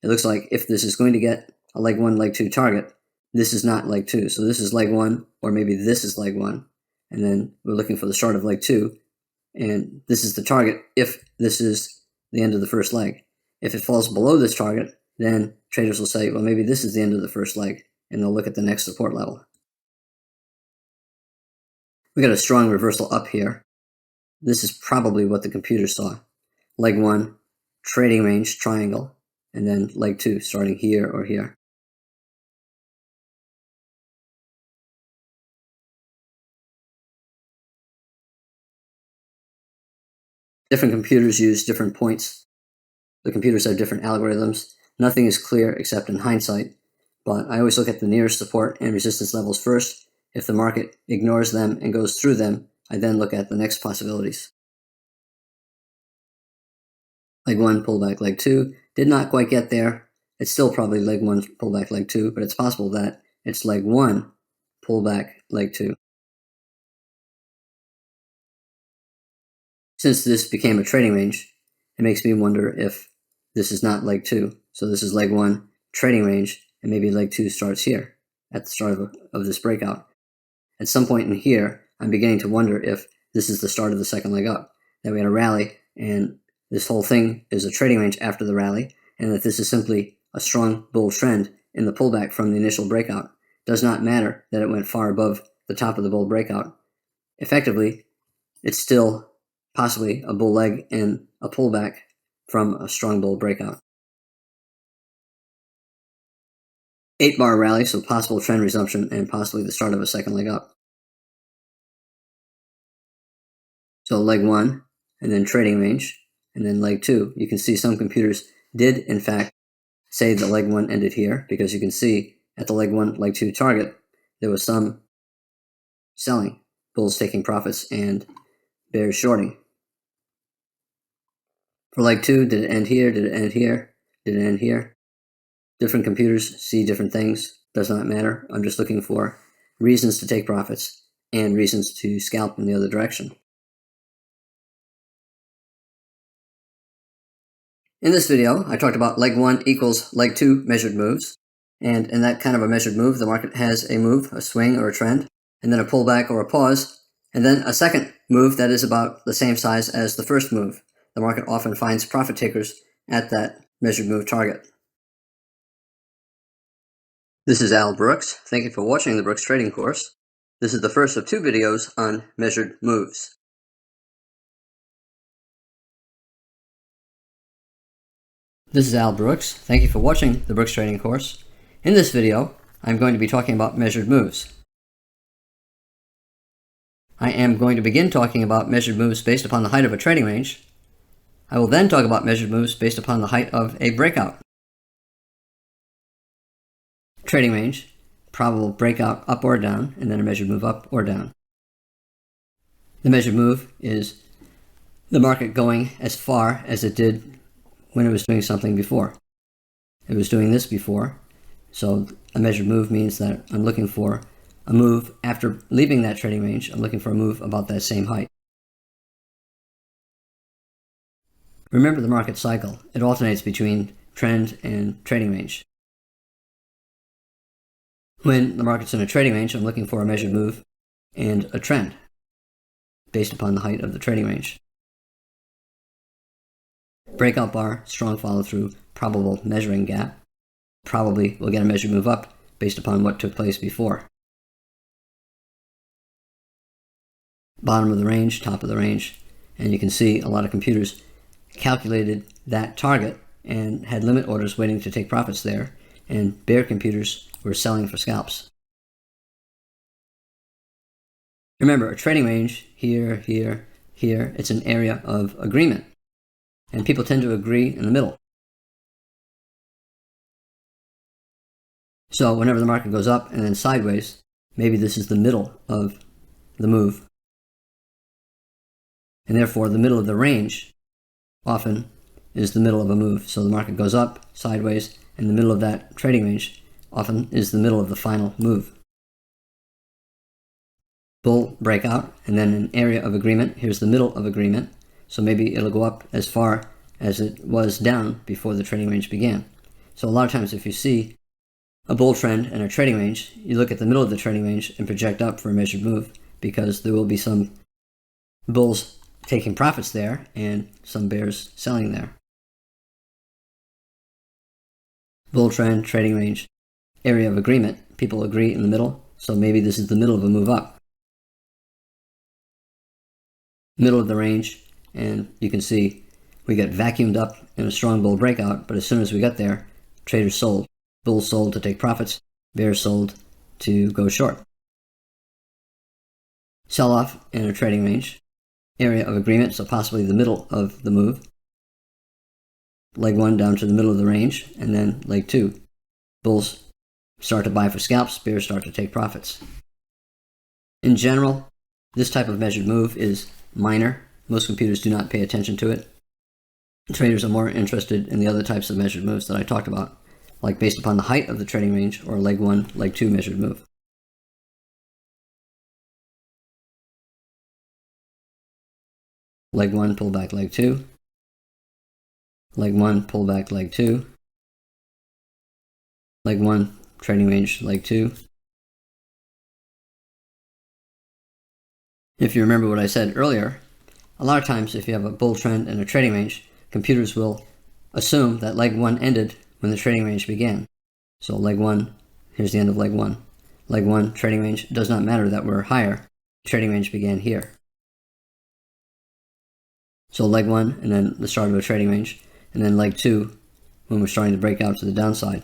It looks like if this is going to get a leg 1, leg 2 target, this is not leg 2. So this is leg 1, or maybe this is leg 1. And then we're looking for the start of leg 2, and this is the target if this is the end of the first leg. If it falls below this target, then traders will say, well, maybe this is the end of the first leg, and they'll look at the next support level. We got a strong reversal up here. This is probably what the computer saw. Leg 1, trading range, triangle, and then leg 2 starting here or here. Different computers use different points. The computers have different algorithms. Nothing is clear except in hindsight, but I always look at the nearest support and resistance levels first. If the market ignores them and goes through them, I then look at the next possibilities. Leg 1, pullback, leg 2. Did not quite get there. It's still probably leg 1, pullback, leg 2, but it's possible that it's leg 1, pullback, leg 2. Since this became a trading range, it makes me wonder if this is not leg 2. So this is leg 1, trading range, and maybe leg 2 starts here at the start of this breakout. At some point in here, I'm beginning to wonder if this is the start of the second leg up, that we had a rally, and this whole thing is a trading range after the rally, and that this is simply a strong bull trend in the pullback from the initial breakout. Does not matter that it went far above the top of the bull breakout. Effectively, it's still possibly a bull leg and a pullback from a strong bull breakout. 8-bar rally, so possible trend resumption and possibly the start of a second leg up. So leg 1, and then trading range, and then leg 2. You can see some computers did, in fact, say that leg 1 ended here, because you can see at the leg 1, leg 2 target, there was some selling, bulls taking profits, and bears shorting. For leg 2, did it end here? Did it end here? Did it end here? Different computers see different things. Does not matter. I'm just looking for reasons to take profits and reasons to scalp in the other direction. In this video, I talked about leg 1 equals leg 2 measured moves. And in that kind of a measured move, the market has a move, a swing or a trend, and then a pullback or a pause, and then a second move that is about the same size as the first move. The market often finds profit takers at that measured move target. This is Al Brooks. Thank you for watching the Brooks Trading Course. This is the first of 2 videos on measured moves. This is Al Brooks. Thank you for watching the Brooks Trading Course. In this video, I'm going to be talking about measured moves. I am going to begin talking about measured moves based upon the height of a trading range. I will then talk about measured moves based upon the height of a breakout. Trading range, probable breakout up or down, and then a measured move up or down. The measured move is the market going as far as it did when it was doing something before. It was doing this before, so a measured move means that I'm looking for a move after leaving that trading range. I'm looking for a move about that same height. Remember the market cycle. It alternates between trend and trading range. When the market's in a trading range, I'm looking for a measured move and a trend based upon the height of the trading range. Breakout bar, strong follow through, probable measuring gap. Probably will get a measured move up based upon what took place before. Bottom of the range, top of the range, and you can see a lot of computers calculated that target and had limit orders waiting to take profits there, and bear computers were selling for scalps. Remember, a trading range, here, here, here, it's an area of agreement, and people tend to agree in the middle. So whenever the market goes up and then sideways, maybe this is the middle of the move. And therefore, the middle of the range often is the middle of a move. So the market goes up, sideways, and the middle of that trading range often is the middle of the final move. Bull breakout, and then an area of agreement. Here's the middle of agreement. So maybe it'll go up as far as it was down before the trading range began. So a lot of times if you see a bull trend and a trading range, you look at the middle of the trading range and project up for a measured move, because there will be some bulls taking profits there and some bears selling there. Bull trend, trading range, area of agreement. People agree in the middle, so maybe this is the middle of a move up. Middle of the range, and you can see we got vacuumed up in a strong bull breakout, but as soon as we got there, traders sold. Bulls sold to take profits, bears sold to go short. Sell-off in a trading range, area of agreement, so possibly the middle of the move. Leg 1 down to the middle of the range, and then leg 2. Bulls start to buy for scalps, bears start to take profits. In general, this type of measured move is minor. Most computers do not pay attention to it. Traders are more interested in the other types of measured moves that I talked about, like based upon the height of the trading range or leg 1, leg 2 measured move. Leg 1, pull back leg 2. Leg 1, pull back leg 2. Leg 1, trading range, leg 2. If you remember what I said earlier, a lot of times if you have a bull trend and a trading range, computers will assume that leg 1 ended when the trading range began. So leg 1, here's the end of leg 1. Leg 1, trading range, does not matter that we're higher. Trading range began here. So leg 1, and then the start of a trading range, and then leg 2, when we're starting to break out to the downside.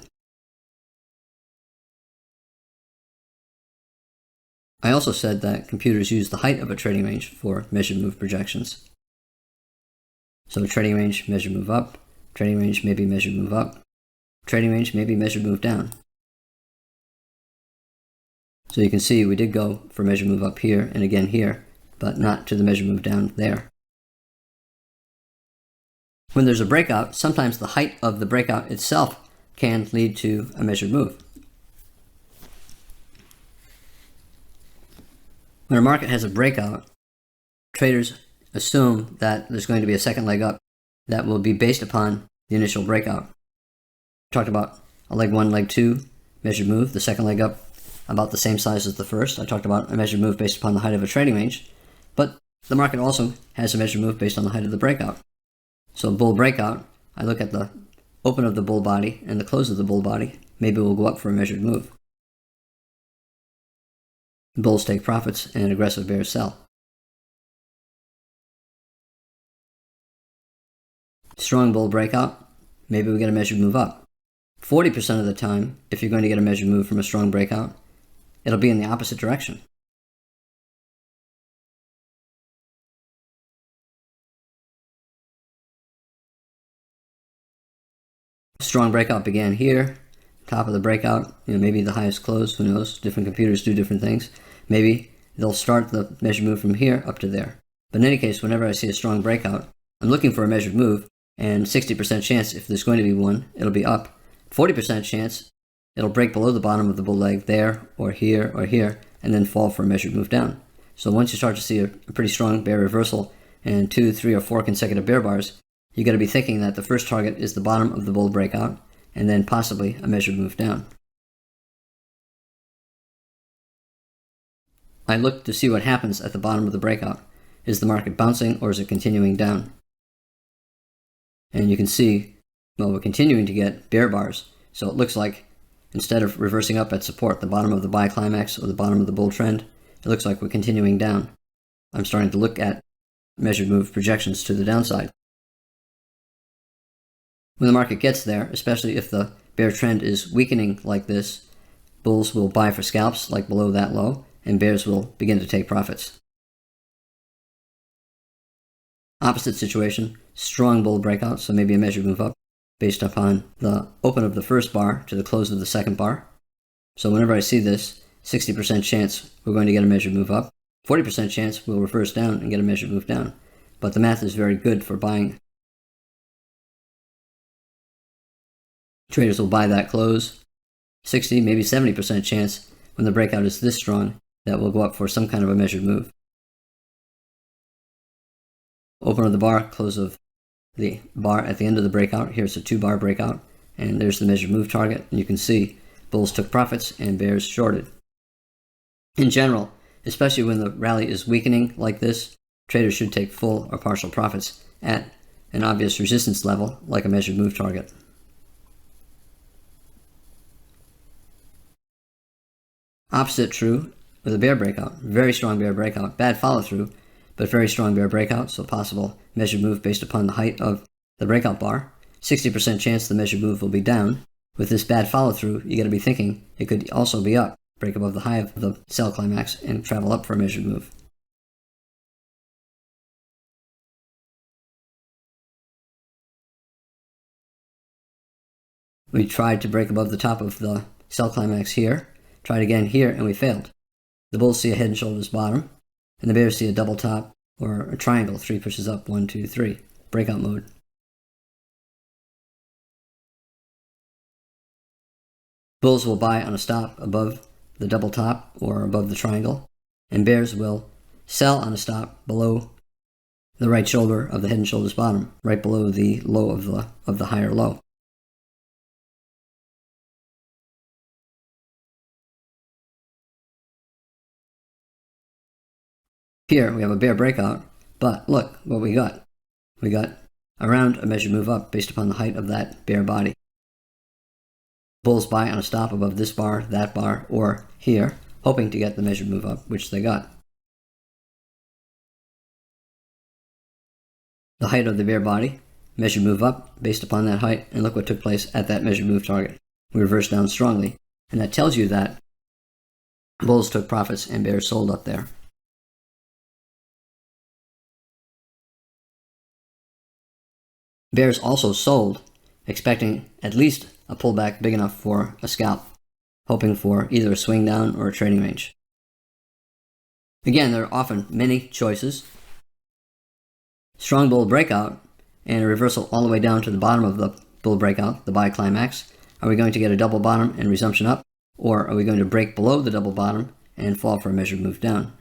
I also said that computers use the height of a trading range for measured move projections. So trading range, measured move up. Trading range, maybe measured move up. Trading range, maybe measured move down. So you can see we did go for measured move up here and again here, but not to the measured move down there. When there's a breakout, sometimes the height of the breakout itself can lead to a measured move. When a market has a breakout, traders assume that there's going to be a second leg up that will be based upon the initial breakout. We talked about a leg 1, leg 2 measured move, the second leg up about the same size as the first. I talked about a measured move based upon the height of a trading range, but the market also has a measured move based on the height of the breakout. So bull breakout, I look at the open of the bull body and the close of the bull body. Maybe we'll go up for a measured move. Bulls take profits and aggressive bears sell. Strong bull breakout, maybe we get a measured move up. 40% of the time, if you're going to get a measured move from a strong breakout, it'll be in the opposite direction. Strong breakout began here, top of the breakout, maybe the highest close, who knows, different computers do different things. Maybe they'll start the measured move from here up to there. But in any case, whenever I see a strong breakout, I'm looking for a measured move, and 60% chance, if there's going to be one, it'll be up. 40% chance, it'll break below the bottom of the bull leg there, or here, and then fall for a measured move down. So once you start to see a pretty strong bear reversal and 2, 3, or 4 consecutive bear bars, you got to be thinking that the first target is the bottom of the bull breakout, and then possibly a measured move down. I look to see what happens at the bottom of the breakout. Is the market bouncing or is it continuing down? And you can see, well, we're continuing to get bear bars. So it looks like instead of reversing up at support, the bottom of the buy climax or the bottom of the bull trend, it looks like we're continuing down. I'm starting to look at measured move projections to the downside. When the market gets there, especially if the bear trend is weakening like this, bulls will buy for scalps like below that low, and bears will begin to take profits. Opposite situation, strong bull breakout, so maybe a measured move up based upon the open of the first bar to the close of the second bar. So whenever I see this, 60% chance we're going to get a measured move up, 40% chance we'll reverse down and get a measured move down. but the math is very good for buying. Traders will buy that close. 60, maybe 70% chance when the breakout is this strong that will go up for some kind of a measured move. Open of the bar, close of the bar at the end of the breakout. Here's a 2-bar breakout, and there's the measured move target. And you can see bulls took profits and bears shorted. In general, especially when the rally is weakening like this, traders should take full or partial profits at an obvious resistance level like a measured move target. Opposite true with a bear breakout. Very strong bear breakout. Bad follow through, but very strong bear breakout, so possible measured move based upon the height of the breakout bar. 60% chance the measured move will be down. With this bad follow through, you got to be thinking it could also be up, break above the high of the sell climax, and travel up for a measured move. We tried to break above the top of the sell climax here, tried again here, and we failed. The bulls see a head and shoulders bottom, and the bears see a double top or a triangle, 3 pushes up, 1, 2, 3, breakout mode. Bulls will buy on a stop above the double top or above the triangle, and bears will sell on a stop below the right shoulder of the head and shoulders bottom, right below the low of the higher low. Here we have a bear breakout, but look what we got. We got around a measured move up based upon the height of that bear body. Bulls buy on a stop above this bar, that bar, or here, hoping to get the measured move up, which they got. The height of the bear body, measured move up based upon that height, and look what took place at that measured move target. We reversed down strongly, and that tells you that bulls took profits and bears sold up there. Bears also sold, expecting at least a pullback big enough for a scalp, hoping for either a swing down or a trading range. Again, there are often many choices. Strong bull breakout and a reversal all the way down to the bottom of the bull breakout, the buy climax. Are we going to get a double bottom and resumption up, or are we going to break below the double bottom and fall for a measured move down?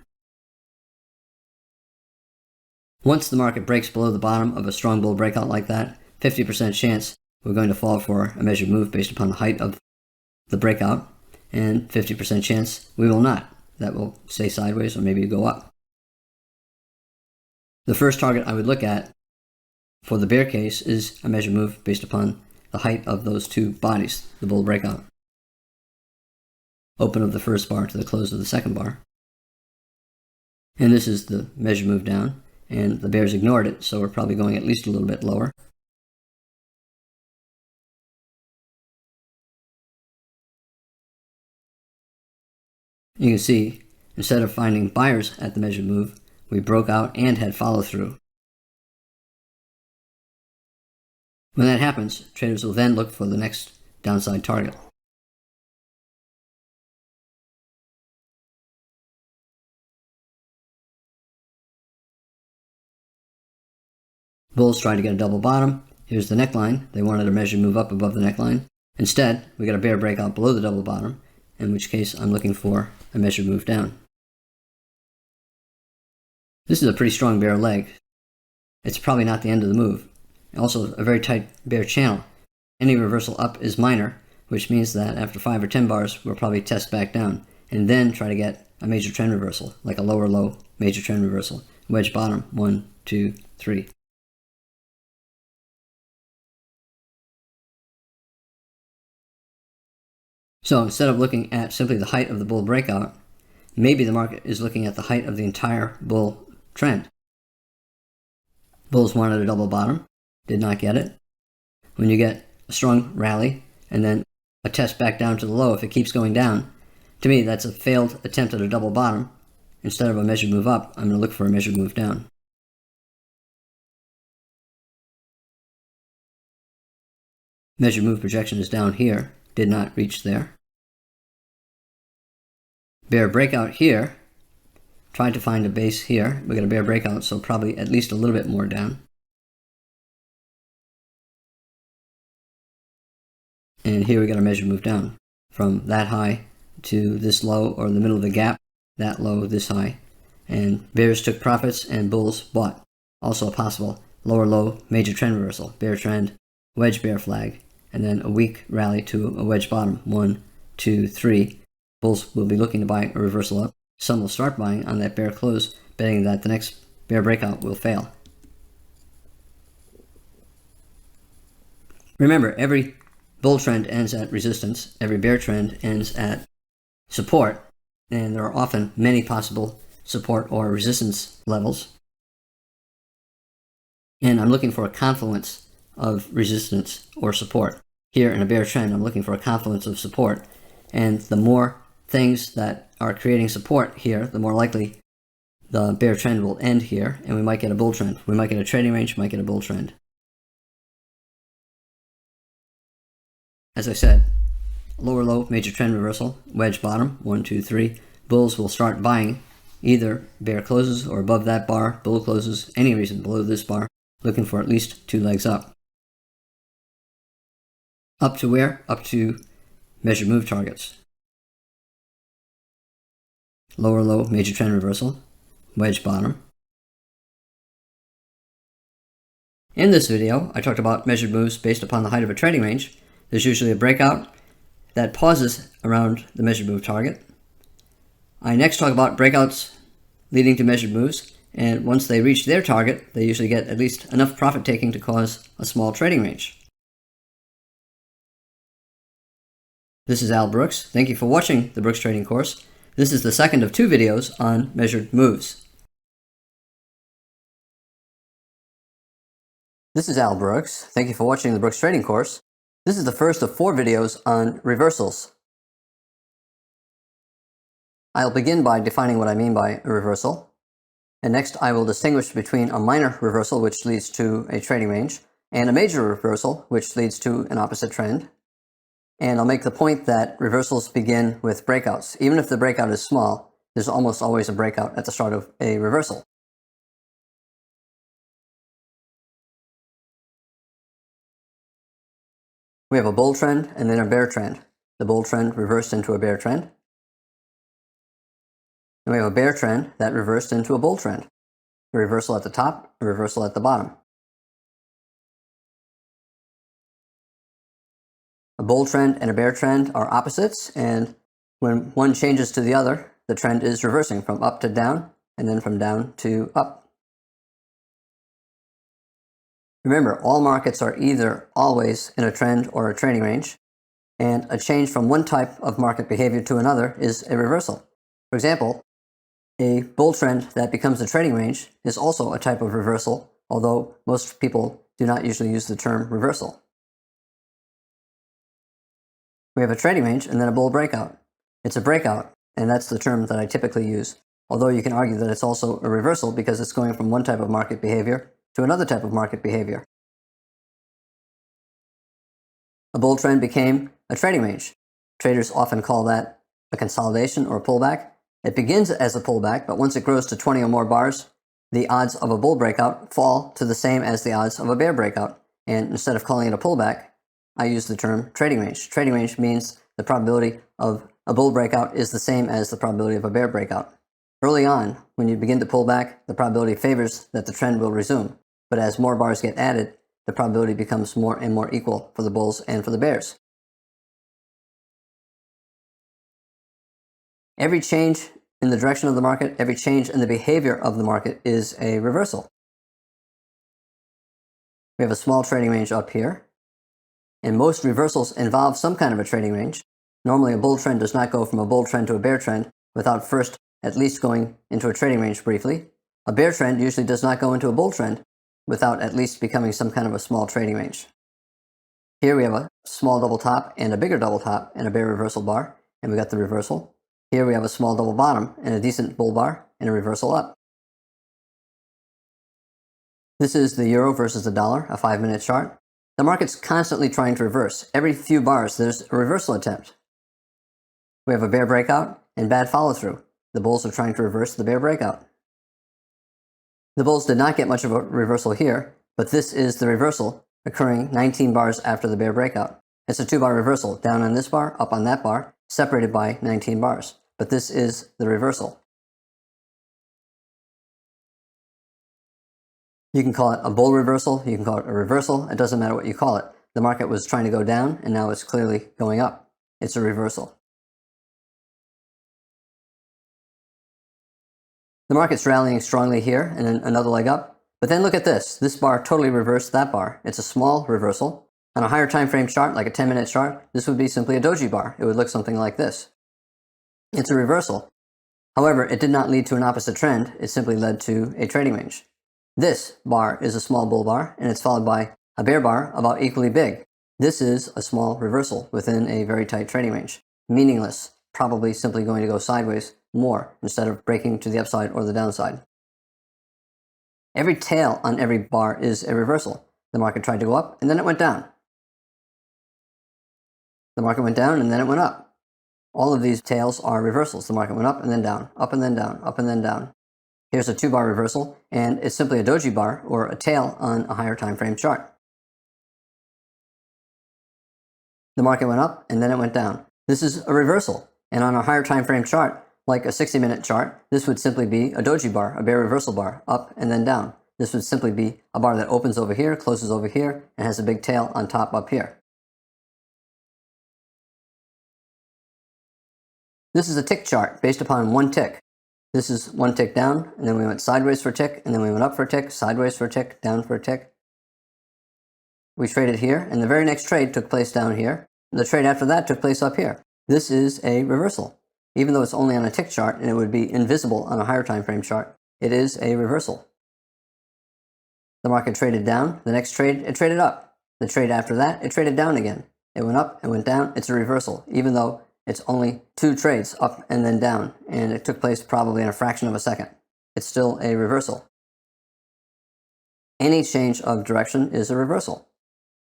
Once the market breaks below the bottom of a strong bull breakout like that, 50% chance we're going to fall for a measured move based upon the height of the breakout, and 50% chance we will not. That will stay sideways or maybe go up. The first target I would look at for the bear case is a measured move based upon the height of those two bodies, the bull breakout. Open of the first bar to the close of the second bar. And this is the measured move down, and the bears ignored it, so we're probably going at least a little bit lower. You can see, instead of finding buyers at the measured move, we broke out and had follow through. When that happens, traders will then look for the next downside target. Bulls try to get a double bottom. Here's the neckline. They wanted a measured move up above the neckline. Instead, we got a bear breakout below the double bottom, in which case I'm looking for a measured move down. This is a pretty strong bear leg. It's probably not the end of the move. Also, a very tight bear channel. Any reversal up is minor, which means that after 5 or 10 bars, we'll probably test back down, and then try to get a major trend reversal, like a lower low major trend reversal. Wedge bottom, 1, 2, 3. So instead of looking at simply the height of the bull breakout, maybe the market is looking at the height of the entire bull trend. Bulls wanted a double bottom, did not get it. When you get a strong rally and then a test back down to the low, if it keeps going down, to me that's a failed attempt at a double bottom. Instead of a measured move up, I'm going to look for a measured move down. Measured move projection is down here, did not reach there. Bear breakout here, tried to find a base here. We got a bear breakout, so probably at least a little bit more down. And here we got a measured move down from that high to this low, or in the middle of the gap, that low, this high. And bears took profits and bulls bought. Also a possible lower low, major trend reversal, bear trend, wedge bear flag, and then a weak rally to a wedge bottom. 1, 2, 3. Bulls will be looking to buy a reversal up. Some will start buying on that bear close, betting that the next bear breakout will fail. Remember, every bull trend ends at resistance, every bear trend ends at support, and there are often many possible support or resistance levels. And I'm looking for a confluence of resistance or support. Here in a bear trend, I'm looking for a confluence of support, and the more things that are creating support here, the more likely the bear trend will end here, and we might get a bull trend. We might get a trading range, might get a bull trend. As I said, lower low, major trend reversal, wedge bottom, 1, 2, 3. Bulls will start buying either bear closes or above that bar, bull closes, any reason below this bar, looking for at least 2 legs up. Up to where? Up to measured move targets. Lower low, major trend reversal, wedge bottom. In this video, I talked about measured moves based upon the height of a trading range. There's usually a breakout that pauses around the measured move target. I next talk about breakouts leading to measured moves, and once they reach their target, they usually get at least enough profit taking to cause a small trading range. This is Al Brooks. Thank you for watching the Brooks Trading course. This is the second of 2 videos on measured moves. This is Al Brooks. Thank you for watching the Brooks Trading course. This is the first of 4 videos on reversals. I'll begin by defining what I mean by a reversal, and next I will distinguish between a minor reversal, which leads to a trading range, and a major reversal, which leads to an opposite trend. And I'll make the point that reversals begin with breakouts. Even if the breakout is small, there's almost always a breakout at the start of a reversal. We have a bull trend and then a bear trend. The bull trend reversed into a bear trend. And we have a bear trend that reversed into a bull trend. A reversal at the top, a reversal at the bottom. A bull trend and a bear trend are opposites, and when one changes to the other, the trend is reversing from up to down, and then from down to up. Remember, all markets are either always in a trend or a trading range, and a change from one type of market behavior to another is a reversal. For example, a bull trend that becomes a trading range is also a type of reversal, although most people do not usually use the term reversal. We have a trading range and then a bull breakout. It's a breakout, and that's the term that I typically use, although you can argue that it's also a reversal because it's going from one type of market behavior to another type of market behavior. A bull trend became a trading range. Traders often call that a consolidation or a pullback. It begins as a pullback, but once it grows to 20 or more bars, the odds of a bull breakout fall to the same as the odds of a bear breakout. And instead of calling it a pullback, I use the term trading range. Trading range means the probability of a bull breakout is the same as the probability of a bear breakout. Early on, when you begin to pull back, the probability favors that the trend will resume. But as more bars get added, the probability becomes more and more equal for the bulls and for the bears. Every change in the direction of the market, every change in the behavior of the market is a reversal. We have a small trading range up here, and most reversals involve some kind of a trading range. Normally, a bull trend does not go from a bull trend to a bear trend without first at least going into a trading range briefly. A bear trend usually does not go into a bull trend without at least becoming some kind of a small trading range. Here we have a small double top and a bigger double top and a bear reversal bar, and we got the reversal. Here we have a small double bottom and a decent bull bar and a reversal up. This is the euro versus the dollar, a 5-minute chart. The market's constantly trying to reverse. Every few bars, there's a reversal attempt. We have a bear breakout and bad follow-through. The bulls are trying to reverse the bear breakout. The bulls did not get much of a reversal here, but this is the reversal occurring 19 bars after the bear breakout. It's a 2-bar reversal, down on this bar, up on that bar, separated by 19 bars. But this is the reversal. You can call it a bull reversal, you can call it a reversal, it doesn't matter what you call it. The market was trying to go down, and now it's clearly going up. It's a reversal. The market's rallying strongly here, and then another leg up. But then look at this. This bar totally reversed that bar. It's a small reversal. On a higher time frame chart, like a 10-minute chart, this would be simply a doji bar. It would look something like this. It's a reversal. However, it did not lead to an opposite trend. It simply led to a trading range. This bar is a small bull bar, and it's followed by a bear bar about equally big. This is a small reversal within a very tight trading range. Meaningless, probably simply going to go sideways more instead of breaking to the upside or the downside. Every tail on every bar is a reversal. The market tried to go up, and then it went down. The market went down, and then it went up. All of these tails are reversals. The market went up and then down, up and then down, up and then down. Here's a 2-bar reversal, and it's simply a doji bar or a tail on a higher time frame chart. The market went up, and then it went down. This is a reversal, and on a higher time frame chart, like a 60-minute chart, this would simply be a doji bar, a bear reversal bar, up and then down. This would simply be a bar that opens over here, closes over here, and has a big tail on top up here. This is a tick chart based upon one tick. This is one tick down, and then we went sideways for a tick, and then we went up for a tick, sideways for a tick, down for a tick. We traded here, and the very next trade took place down here. The trade after that took place up here. This is a reversal. Even though it's only on a tick chart, and it would be invisible on a higher time frame chart, it is a reversal. The market traded down. The next trade, it traded up. The trade after that, it traded down again. It went up, it went down. It's a reversal, even though it's only 2 trades, up and then down, and it took place probably in a fraction of a second. It's still a reversal. Any change of direction is a reversal.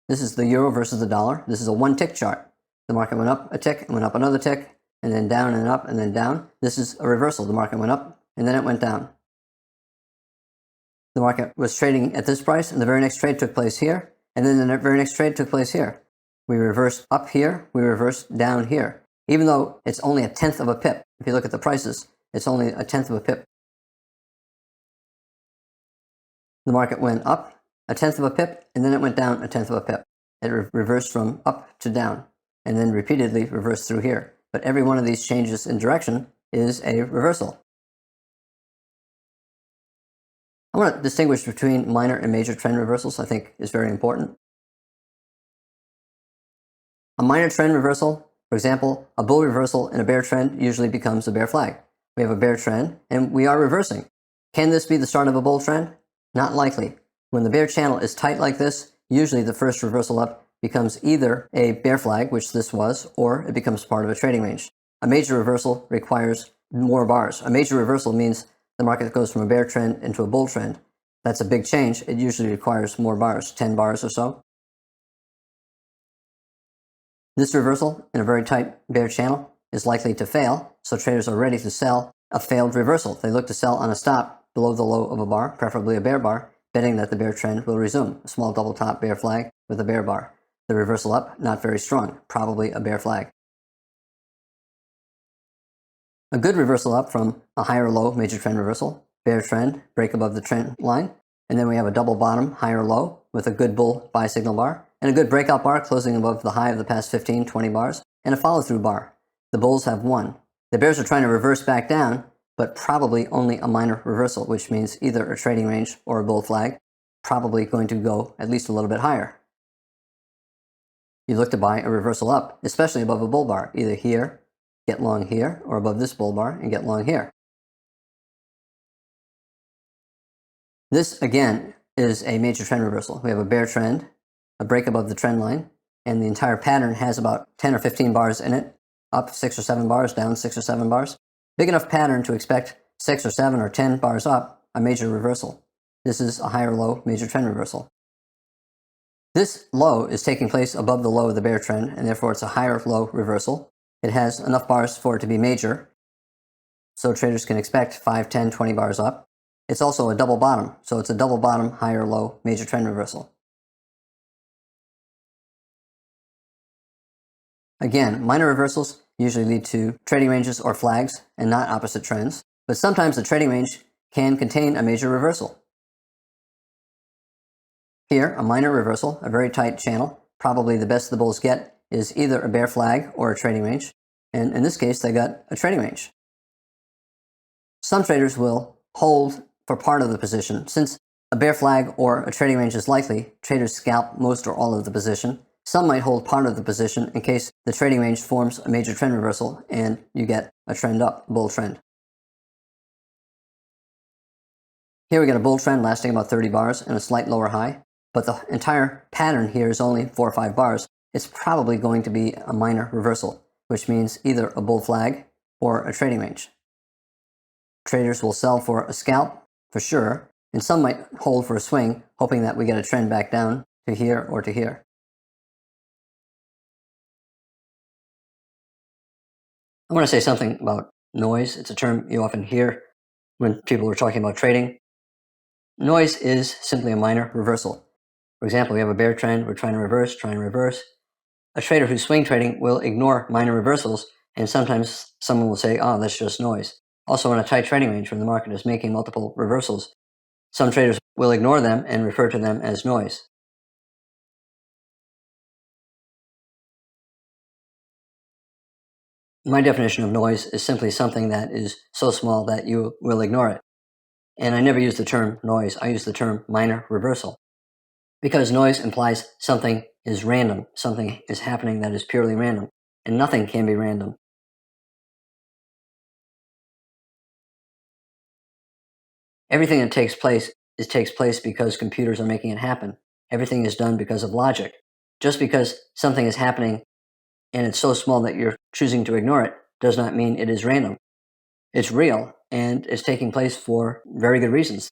This is the euro versus the dollar. This is a 1-tick chart. The market went up a tick, and went up another tick, and then down and up and then down. This is a reversal. The market went up, and then it went down. The market was trading at this price, and the very next trade took place here, and then the very next trade took place here. We reversed up here, we reversed down here. Even though it's only a 1/10 of a pip. If you look at the prices, it's only a 1/10 of a pip. The market went up a 1/10 of a pip, and then it went down a 1/10 of a pip. It reversed from up to down, and then repeatedly reversed through here. But every one of these changes in direction is a reversal. I want to distinguish between minor and major trend reversals. I think is very important. A minor trend reversal, for example, a bull reversal in a bear trend usually becomes a bear flag. We have a bear trend, and we are reversing. Can this be the start of a bull trend? Not likely. When the bear channel is tight like this, usually the first reversal up becomes either a bear flag, which this was, or it becomes part of a trading range. A major reversal requires more bars. A major reversal means the market goes from a bear trend into a bull trend. That's a big change. It usually requires more bars, 10 bars or so. This reversal in a very tight bear channel is likely to fail, so traders are ready to sell a failed reversal. They look to sell on a stop below the low of a bar, preferably a bear bar, betting that the bear trend will resume. A small double top bear flag with a bear bar. The reversal up, not very strong, probably a bear flag. A good reversal up from a higher low major trend reversal, bear trend, break above the trend line, and then we have a double bottom, higher low, with a good bull buy signal bar, and a good breakout bar closing above the high of the past 15, 20 bars, and a follow-through bar. The bulls have won. The bears are trying to reverse back down, but probably only a minor reversal, which means either a trading range or a bull flag, probably going to go at least a little bit higher. You look to buy a reversal up, especially above a bull bar, either here, get long here, or above this bull bar and get long here. This, again, is a major trend reversal. We have a bear trend, a break above the trend line, and the entire pattern has about 10 or 15 bars in it, up 6 or 7 bars, down 6 or 7 bars. Big enough pattern to expect 6 or 7 or 10 bars up, a major reversal. This is a higher low major trend reversal. This low is taking place above the low of the bear trend, and therefore it's a higher low reversal. It has enough bars for it to be major. so traders can expect 5, 10, 20 bars up. It's also a double bottom, so it's a double bottom, higher low, major trend reversal. Again, minor reversals usually lead to trading ranges or flags and not opposite trends, but sometimes the trading range can contain a major reversal. Here, a minor reversal, a very tight channel, probably the best the bulls get is either a bear flag or a trading range, and in this case they got a trading range. Some traders will hold for part of the position. Since a bear flag or a trading range is likely, traders scalp most or all of the position. Some might hold part of the position in case the trading range forms a major trend reversal and you get a trend up, bull trend. Here we get a bull trend lasting about 30 bars and a slight lower high, but the entire pattern here is only 4 or 5 bars. It's probably going to be a minor reversal, which means either a bull flag or a trading range. Traders will sell for a scalp, for sure, and some might hold for a swing, hoping that we get a trend back down to here or to here. I want to say something about noise. It's a term you often hear when people are talking about trading. Noise is simply a minor reversal. For example, we have a bear trend, we're trying to reverse. A trader who's swing trading will ignore minor reversals, and sometimes someone will say, oh, that's just noise. Also, in a tight trading range when the market is making multiple reversals, some traders will ignore them and refer to them as noise. My definition of noise is simply something that is so small that you will ignore it. And I never use the term noise, I use the term minor reversal. Because noise implies something is random, something is happening that is purely random, and nothing can be random. Everything that takes place because computers are making it happen. Everything is done because of logic. Just because something is happening and it's so small that you're choosing to ignore it does not mean it is random. It's real and it's taking place for very good reasons.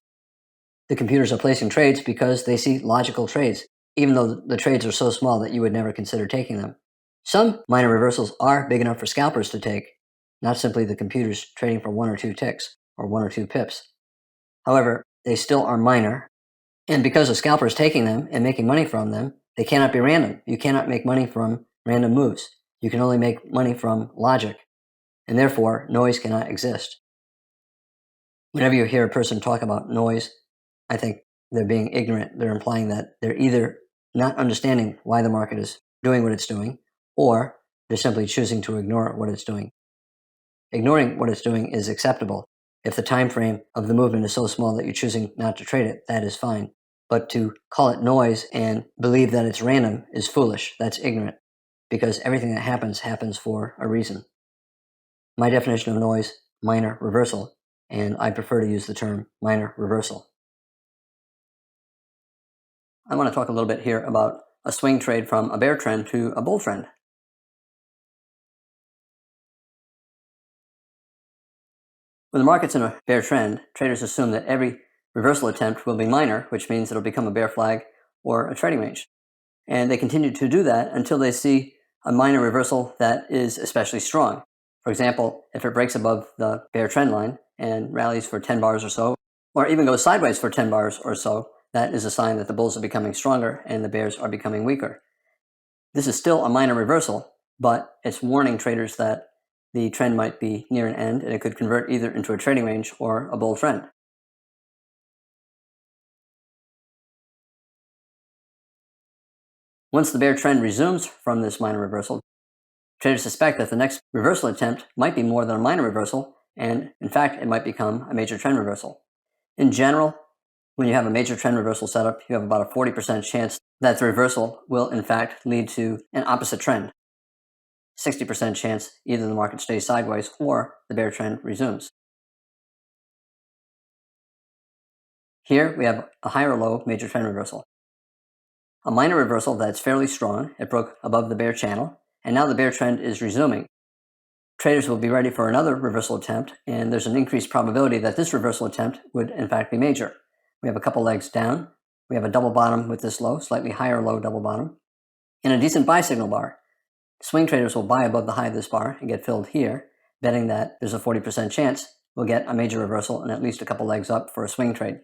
The computers are placing trades because they see logical trades, even though the trades are so small that you would never consider taking them. Some minor reversals are big enough for scalpers to take, not simply the computers trading for 1 or 2 ticks or 1 or 2 pips. However, they still are minor, and because a scalper is taking them and making money from them, they cannot be random. You cannot make money from random moves. You can only make money from logic, and therefore noise cannot exist. Whenever you hear a person talk about noise, I think they're being ignorant. They're implying that they're either not understanding why the market is doing what it's doing, or they're simply choosing to ignore what it's doing. Ignoring what it's doing is acceptable. If the time frame of the movement is so small that you're choosing not to trade it, that is fine. But to call it noise and believe that it's random is foolish. That's ignorant, because everything that happens for a reason. My definition of noise, minor reversal, and I prefer to use the term minor reversal. I want to talk a little bit here about a swing trade from a bear trend to a bull trend. When the market's in a bear trend, traders assume that every reversal attempt will be minor, which means it'll become a bear flag or a trading range. And they continue to do that until they see a minor reversal that is especially strong. For example, if it breaks above the bear trend line and rallies for 10 bars or so, or even goes sideways for 10 bars or so, that is a sign that the bulls are becoming stronger and the bears are becoming weaker. This is still a minor reversal, but it's warning traders that the trend might be near an end and it could convert either into a trading range or a bull trend. Once the bear trend resumes from this minor reversal, traders suspect that the next reversal attempt might be more than a minor reversal, and in fact, it might become a major trend reversal. In general, when you have a major trend reversal setup, you have about a 40% chance that the reversal will in fact lead to an opposite trend. 60% chance either the market stays sideways or the bear trend resumes. Here we have a high or low major trend reversal. A minor reversal that's fairly strong. It broke above the bear channel, and now the bear trend is resuming. Traders will be ready for another reversal attempt, and there's an increased probability that this reversal attempt would in fact be major. We have a couple legs down. We have a double bottom with this low, slightly higher low double bottom, and a decent buy signal bar. Swing traders will buy above the high of this bar and get filled here. betting that there's a 40% chance we'll get a major reversal and at least a couple legs up for a swing trade.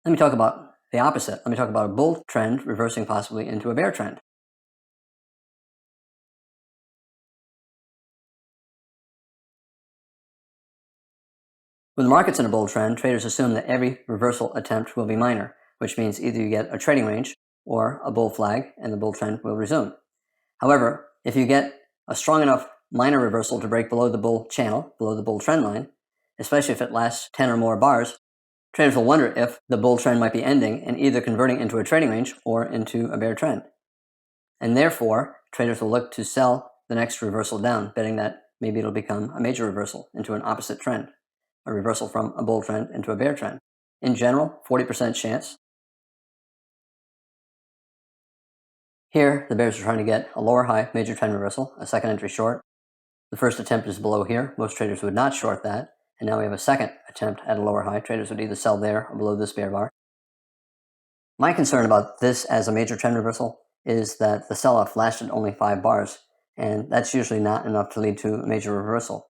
Let me talk about the opposite. Let me talk about a bull trend reversing possibly into a bear trend. When the market's in a bull trend, traders assume that every reversal attempt will be minor, which means either you get a trading range or a bull flag and the bull trend will resume. However, if you get a strong enough minor reversal to break below the bull channel, below the bull trend line, especially if it lasts 10 or more bars, traders will wonder if the bull trend might be ending and either converting into a trading range or into a bear trend. And therefore, traders will look to sell the next reversal down, betting that maybe it'll become a major reversal into an opposite trend, a reversal from a bull trend into a bear trend. In general, 40% chance. Here, the bears are trying to get a lower high major trend reversal, a second entry short. The first attempt is below here. Most traders would not short that. And now we have a second attempt at a lower high. Traders would either sell there or below this bear bar. My concern about this as a major trend reversal is that the sell-off lasted only 5 bars, and that's usually not enough to lead to a major reversal.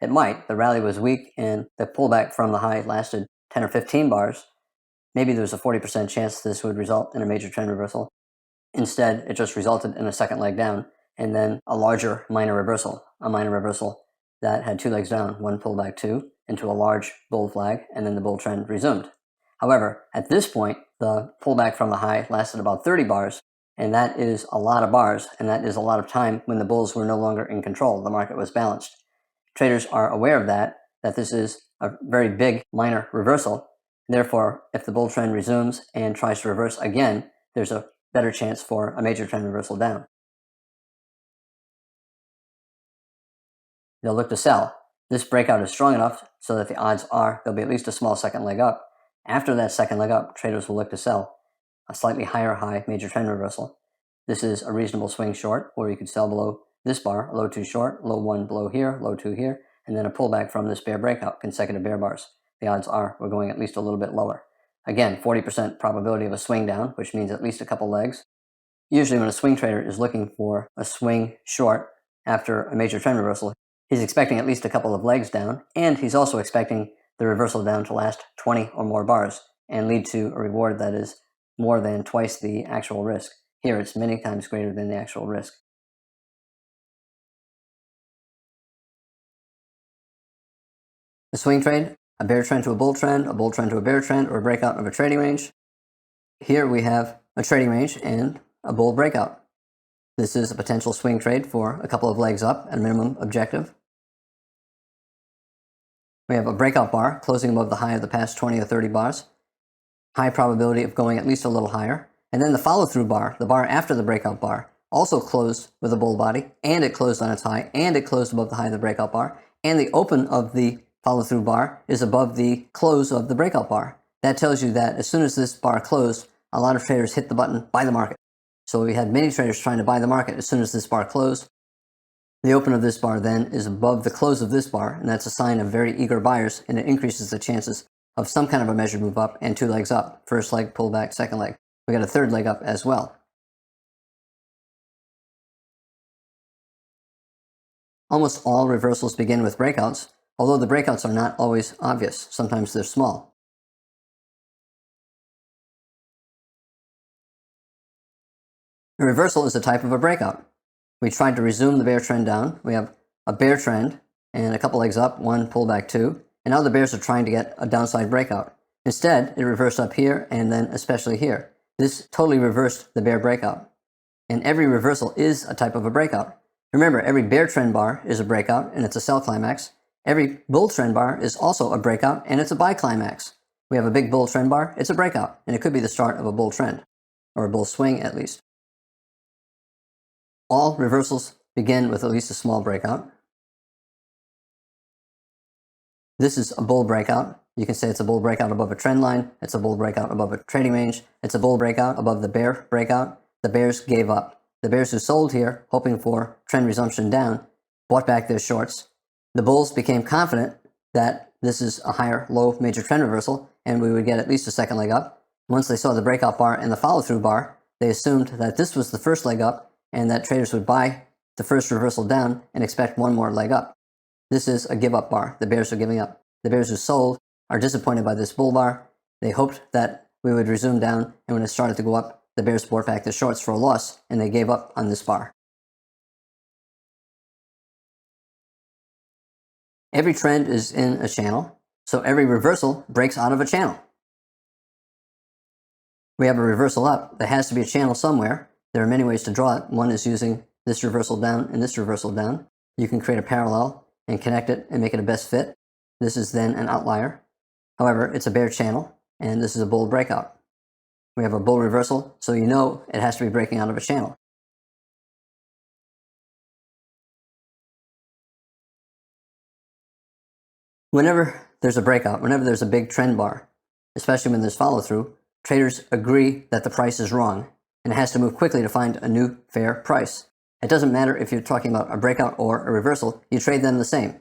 It might. The rally was weak, and the pullback from the high lasted 10 or 15 bars. Maybe there's a 40% chance this would result in a major trend reversal. Instead, it just resulted in a second leg down, and then a larger minor reversal, a minor reversal that had 2 legs down, one pullback 2, into a large bull flag, and then the bull trend resumed. However, at this point, the pullback from the high lasted about 30 bars, and that is a lot of bars, and that is a lot of time when the bulls were no longer in control. The market was balanced. Traders are aware of that this is a very big minor reversal. Therefore, if the bull trend resumes and tries to reverse again, there's a better chance for a major trend reversal down. They'll look to sell. This breakout is strong enough so that the odds are there'll be at least a small second leg up. After that second leg up, traders will look to sell a slightly higher high major trend reversal. This is a reasonable swing short, or you could sell below this bar, low 2 short, low 1 below here, low 2 here, and then a pullback from this bear breakout, consecutive bear bars. The odds are we're going at least a little bit lower. Again, 40% probability of a swing down, which means at least a couple legs. Usually when a swing trader is looking for a swing short after a major trend reversal, he's expecting at least a couple of legs down, and he's also expecting the reversal down to last 20 or more bars and lead to a reward that is more than twice the actual risk. Here, it's many times greater than the actual risk. The swing trade, a bear trend to a bull trend to a bear trend, or a breakout of a trading range. Here we have a trading range and a bull breakout. This is a potential swing trade for a couple of legs up at a minimum objective. We have a breakout bar closing above the high of the past 20 or 30 bars. High probability of going at least a little higher. And then the follow-through bar, the bar after the breakout bar, also closed with a bull body, and it closed on its high, and it closed above the high of the breakout bar, and the open of the follow-through bar is above the close of the breakout bar. That tells you that as soon as this bar closed, a lot of traders hit the button, buy the market. So we had many traders trying to buy the market as soon as this bar closed. The open of this bar then is above the close of this bar, and that's a sign of very eager buyers, and it increases the chances of some kind of a measured move up and 2 legs up. First leg, pull back, second leg. We got a third leg up as well. Almost all reversals begin with breakouts, although the breakouts are not always obvious. Sometimes they're small. A reversal is a type of a breakout. We tried to resume the bear trend down. We have a bear trend and a couple legs up, 1, pull back 2, and now the bears are trying to get a downside breakout. Instead, it reversed up here and then especially here. This totally reversed the bear breakout. And every reversal is a type of a breakout. Remember, every bear trend bar is a breakout and it's a sell climax. Every bull trend bar is also a breakout and it's a buy climax. We have a big bull trend bar, it's a breakout, and it could be the start of a bull trend, or a bull swing at least. All reversals begin with at least a small breakout. This is a bull breakout. You can say it's a bull breakout above a trend line. It's a bull breakout above a trading range. It's a bull breakout above the bear breakout. The bears gave up. The bears who sold here, hoping for trend resumption down, bought back their shorts. The bulls became confident that this is a higher low major trend reversal and we would get at least a second leg up. Once they saw the breakout bar and the follow-through bar, they assumed that this was the first leg up and that traders would buy the first reversal down and expect one more leg up. This is a give up bar. The bears are giving up. The bears who sold are disappointed by this bull bar. They hoped that we would resume down, and when it started to go up, the bears bought back the shorts for a loss, and they gave up on this bar. Every trend is in a channel, so every reversal breaks out of a channel. We have a reversal up. There has to be a channel somewhere. There are many ways to draw it. One is using this reversal down and this reversal down. You can create a parallel and connect it and make it a best fit. This is then an outlier. However, it's a bear channel, and this is a bull breakout. We have a bull reversal, so you know it has to be breaking out of a channel. Whenever there's a breakout, whenever there's a big trend bar, especially when there's follow-through, traders agree that the price is wrong, and it has to move quickly to find a new fair price. It doesn't matter if you're talking about a breakout or a reversal, you trade them the same.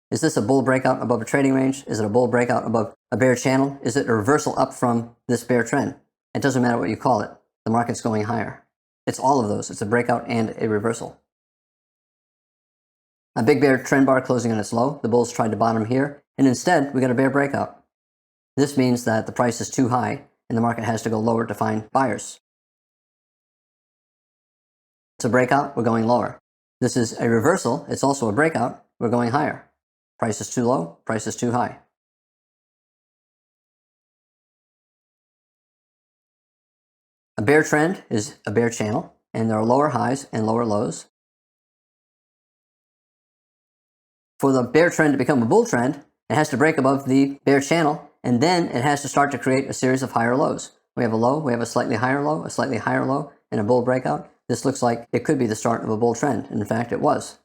Is this a bull breakout above a trading range? Is it a bull breakout above a bear channel? Is it a reversal up from this bear trend? It doesn't matter what you call it. The market's going higher. It's all of those. It's a breakout and a reversal. A big bear trend bar closing on its low. The bulls tried to bottom here, and instead we got a bear breakout. This means that the price is too high, and the market has to go lower to find buyers. It's a breakout, we're going lower. This is a reversal, it's also a breakout, we're going higher. Price is too low, price is too high. A bear trend is a bear channel, and there are lower highs and lower lows. For the bear trend to become a bull trend, it has to break above the bear channel, and then it has to start to create a series of higher lows. We have a low, we have a slightly higher low, a slightly higher low, and a bull breakout. This looks like it could be the start of a bull trend. In fact, it was.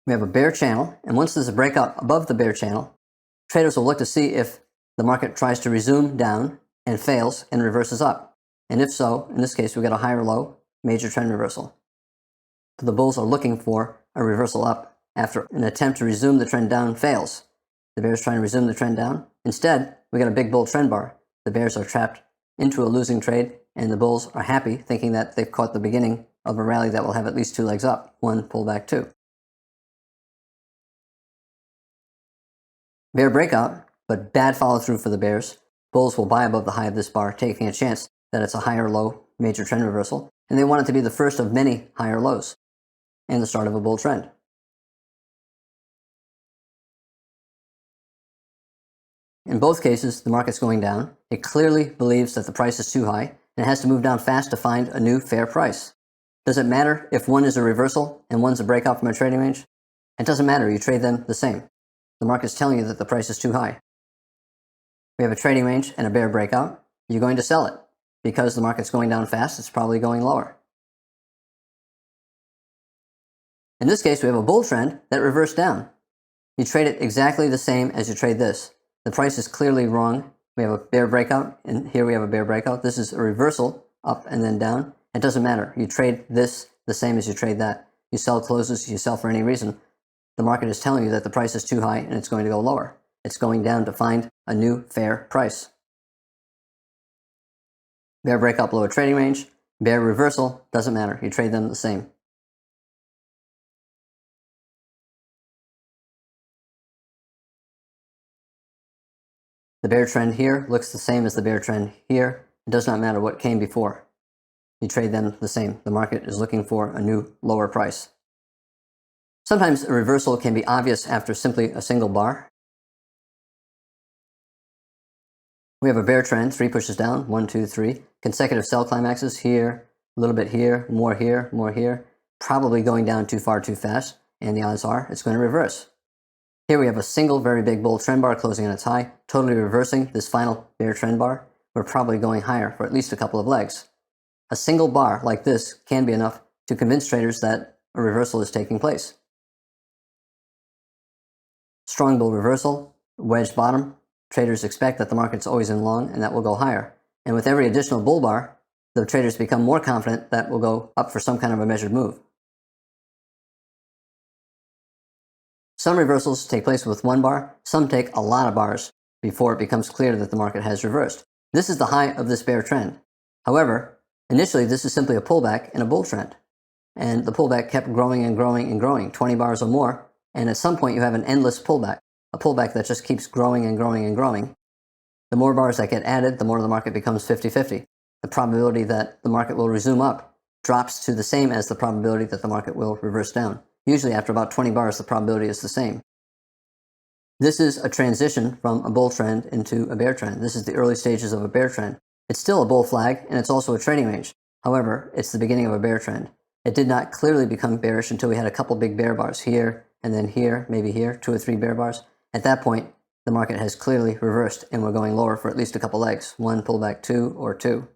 We have a bear channel, and once there's a breakout above the bear channel, traders will look to see if the market tries to resume down and fails and reverses up. And if so, in this case, we got a higher low, major trend reversal. So the bulls are looking for a reversal up after an attempt to resume the trend down fails. The bears trying to resume the trend down. Instead, we got a big bull trend bar. The bears are trapped into a losing trade, and the bulls are happy, thinking that they've caught the beginning of a rally that will have at least two legs up, one pullback two. Bear breakout, but bad follow through for the bears. Bulls will buy above the high of this bar, taking a chance that it's a higher low major trend reversal, and they want it to be the first of many higher lows and the start of a bull trend. In both cases, the market's going down. It clearly believes that the price is too high, and it has to move down fast to find a new fair price. Does it matter if one is a reversal and one's a breakout from a trading range? It doesn't matter, you trade them the same. The market's telling you that the price is too high. We have a trading range and a bear breakout. You're going to sell it. Because the market's going down fast, it's probably going lower. In this case, we have a bull trend that reversed down. You trade it exactly the same as you trade this. The price is clearly wrong. We have a bear breakout, and here we have a bear breakout. This is a reversal, up and then down. It doesn't matter. You trade this the same as you trade that. You sell closes, you sell for any reason. The market is telling you that the price is too high and it's going to go lower. It's going down to find a new fair price. Bear breakout below a trading range, bear reversal, doesn't matter. You trade them the same. The bear trend here looks the same as the bear trend here. It does not matter what came before. You trade them the same. The market is looking for a new lower price. Sometimes a reversal can be obvious after simply a single bar. We have a bear trend, 3 pushes down, 1, 2, 3. Consecutive sell climaxes here, a little bit here, more here, more here. Probably going down too far too fast, and the odds are it's going to reverse. Here we have a single very big bull trend bar closing on its high, totally reversing this final bear trend bar. We're probably going higher for at least a couple of legs. A single bar like this can be enough to convince traders that a reversal is taking place. Strong bull reversal, wedge bottom. Traders expect that the market's always in long and that will go higher. And with every additional bull bar, the traders become more confident that will go up for some kind of a measured move. Some reversals take place with one bar, some take a lot of bars. before it becomes clear that the market has reversed. This is the high of this bear trend. However, initially this is simply a pullback in a bull trend. And the pullback kept growing and growing and growing, 20 bars or more. And at some point you have an endless pullback, a pullback that just keeps growing and growing and growing. The more bars that get added, the more the market becomes 50-50. The probability that the market will resume up drops to the same as the probability that the market will reverse down. Usually after about 20 bars, the probability is the same. This is a transition from a bull trend into a bear trend. This is the early stages of a bear trend. It's still a bull flag, and it's also a trading range. However, it's the beginning of a bear trend. It did not clearly become bearish until we had a couple big bear bars here, and then here, maybe here, 2 or 3 bear bars. At that point, the market has clearly reversed, and we're going lower for at least a couple legs. 1 pullback, 2, or 2.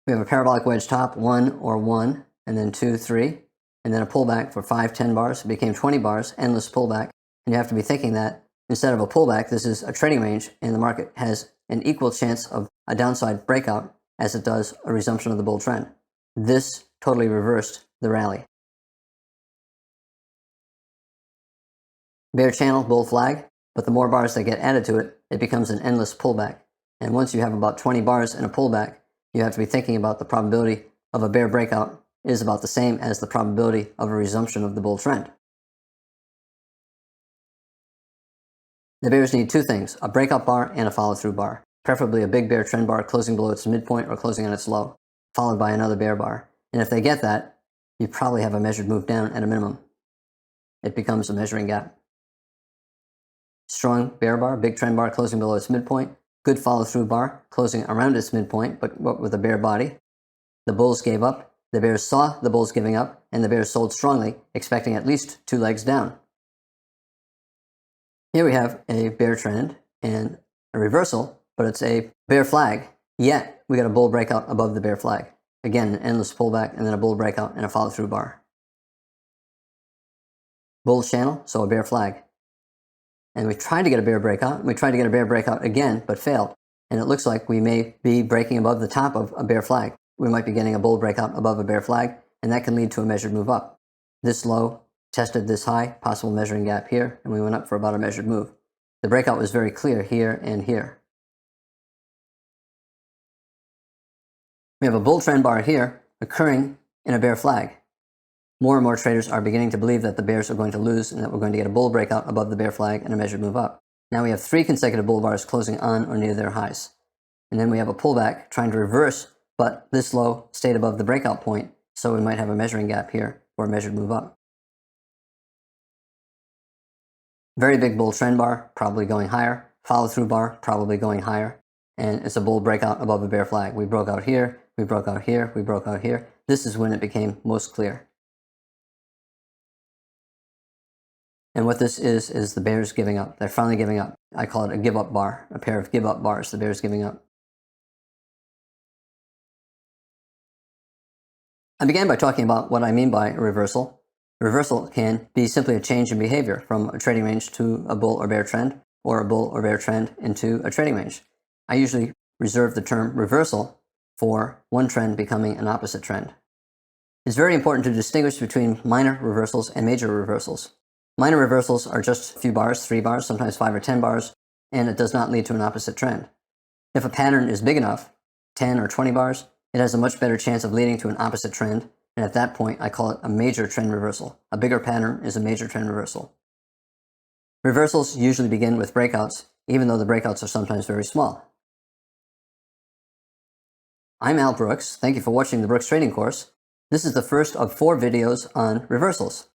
We have a parabolic wedge top, 1 or 1, and then 2, 3, and then a pullback for 5, 10 bars. It became 20 bars, endless pullback. And you have to be thinking that instead of a pullback, this is a trading range, and the market has an equal chance of a downside breakout as it does a resumption of the bull trend. This totally reversed the rally. Bear channel, bull flag, but the more bars that get added to it, it becomes an endless pullback. And once you have about 20 bars in a pullback, you have to be thinking about the probability of a bear breakout is about the same as the probability of a resumption of the bull trend. The bears need 2 things, a breakout bar and a follow-through bar, preferably a big bear trend bar closing below its midpoint or closing on its low, followed by another bear bar. And if they get that, you probably have a measured move down at a minimum. It becomes a measuring gap. Strong bear bar, big trend bar closing below its midpoint, good follow-through bar closing around its midpoint but with a bear body. The bulls gave up, the bears saw the bulls giving up, and the bears sold strongly, expecting at least 2 legs down. Here we have a bear trend and a reversal, but it's a bear flag, yet we got a bull breakout above the bear flag. Again, an endless pullback and then a bull breakout and a follow-through bar. Bull channel, so a bear flag. And we tried to get a bear breakout, and we tried to get a bear breakout again, but failed. And it looks like we may be breaking above the top of a bear flag. We might be getting a bull breakout above a bear flag, and that can lead to a measured move up. This low tested this high, possible measuring gap here, and we went up for about a measured move. The breakout was very clear here and here. We have a bull trend bar here occurring in a bear flag. More and more traders are beginning to believe that the bears are going to lose and that we're going to get a bull breakout above the bear flag and a measured move up. Now we have 3 consecutive bull bars closing on or near their highs. And then we have a pullback trying to reverse, but this low stayed above the breakout point, so we might have a measuring gap here or a measured move up. Very big bull trend bar, probably going higher. Follow-through bar, probably going higher. And it's a bull breakout above a bear flag. We broke out here, we broke out here, we broke out here. This is when it became most clear. And what this is the bears giving up. They're finally giving up. I call it a give-up bar, a pair of give-up bars, the bears giving up. I began by talking about what I mean by a reversal. A reversal can be simply a change in behavior from a trading range to a bull or bear trend, or a bull or bear trend into a trading range. I usually reserve the term reversal for one trend becoming an opposite trend. It's very important to distinguish between minor reversals and major reversals. Minor reversals are just a few bars, 3 bars, sometimes 5 or 10 bars, and it does not lead to an opposite trend. If a pattern is big enough, 10 or 20 bars, it has a much better chance of leading to an opposite trend, and at that point I call it a major trend reversal. A bigger pattern is a major trend reversal. Reversals usually begin with breakouts, even though the breakouts are sometimes very small. I'm Al Brooks. Thank you for watching the Brooks Trading Course. This is the first of 4 videos on reversals.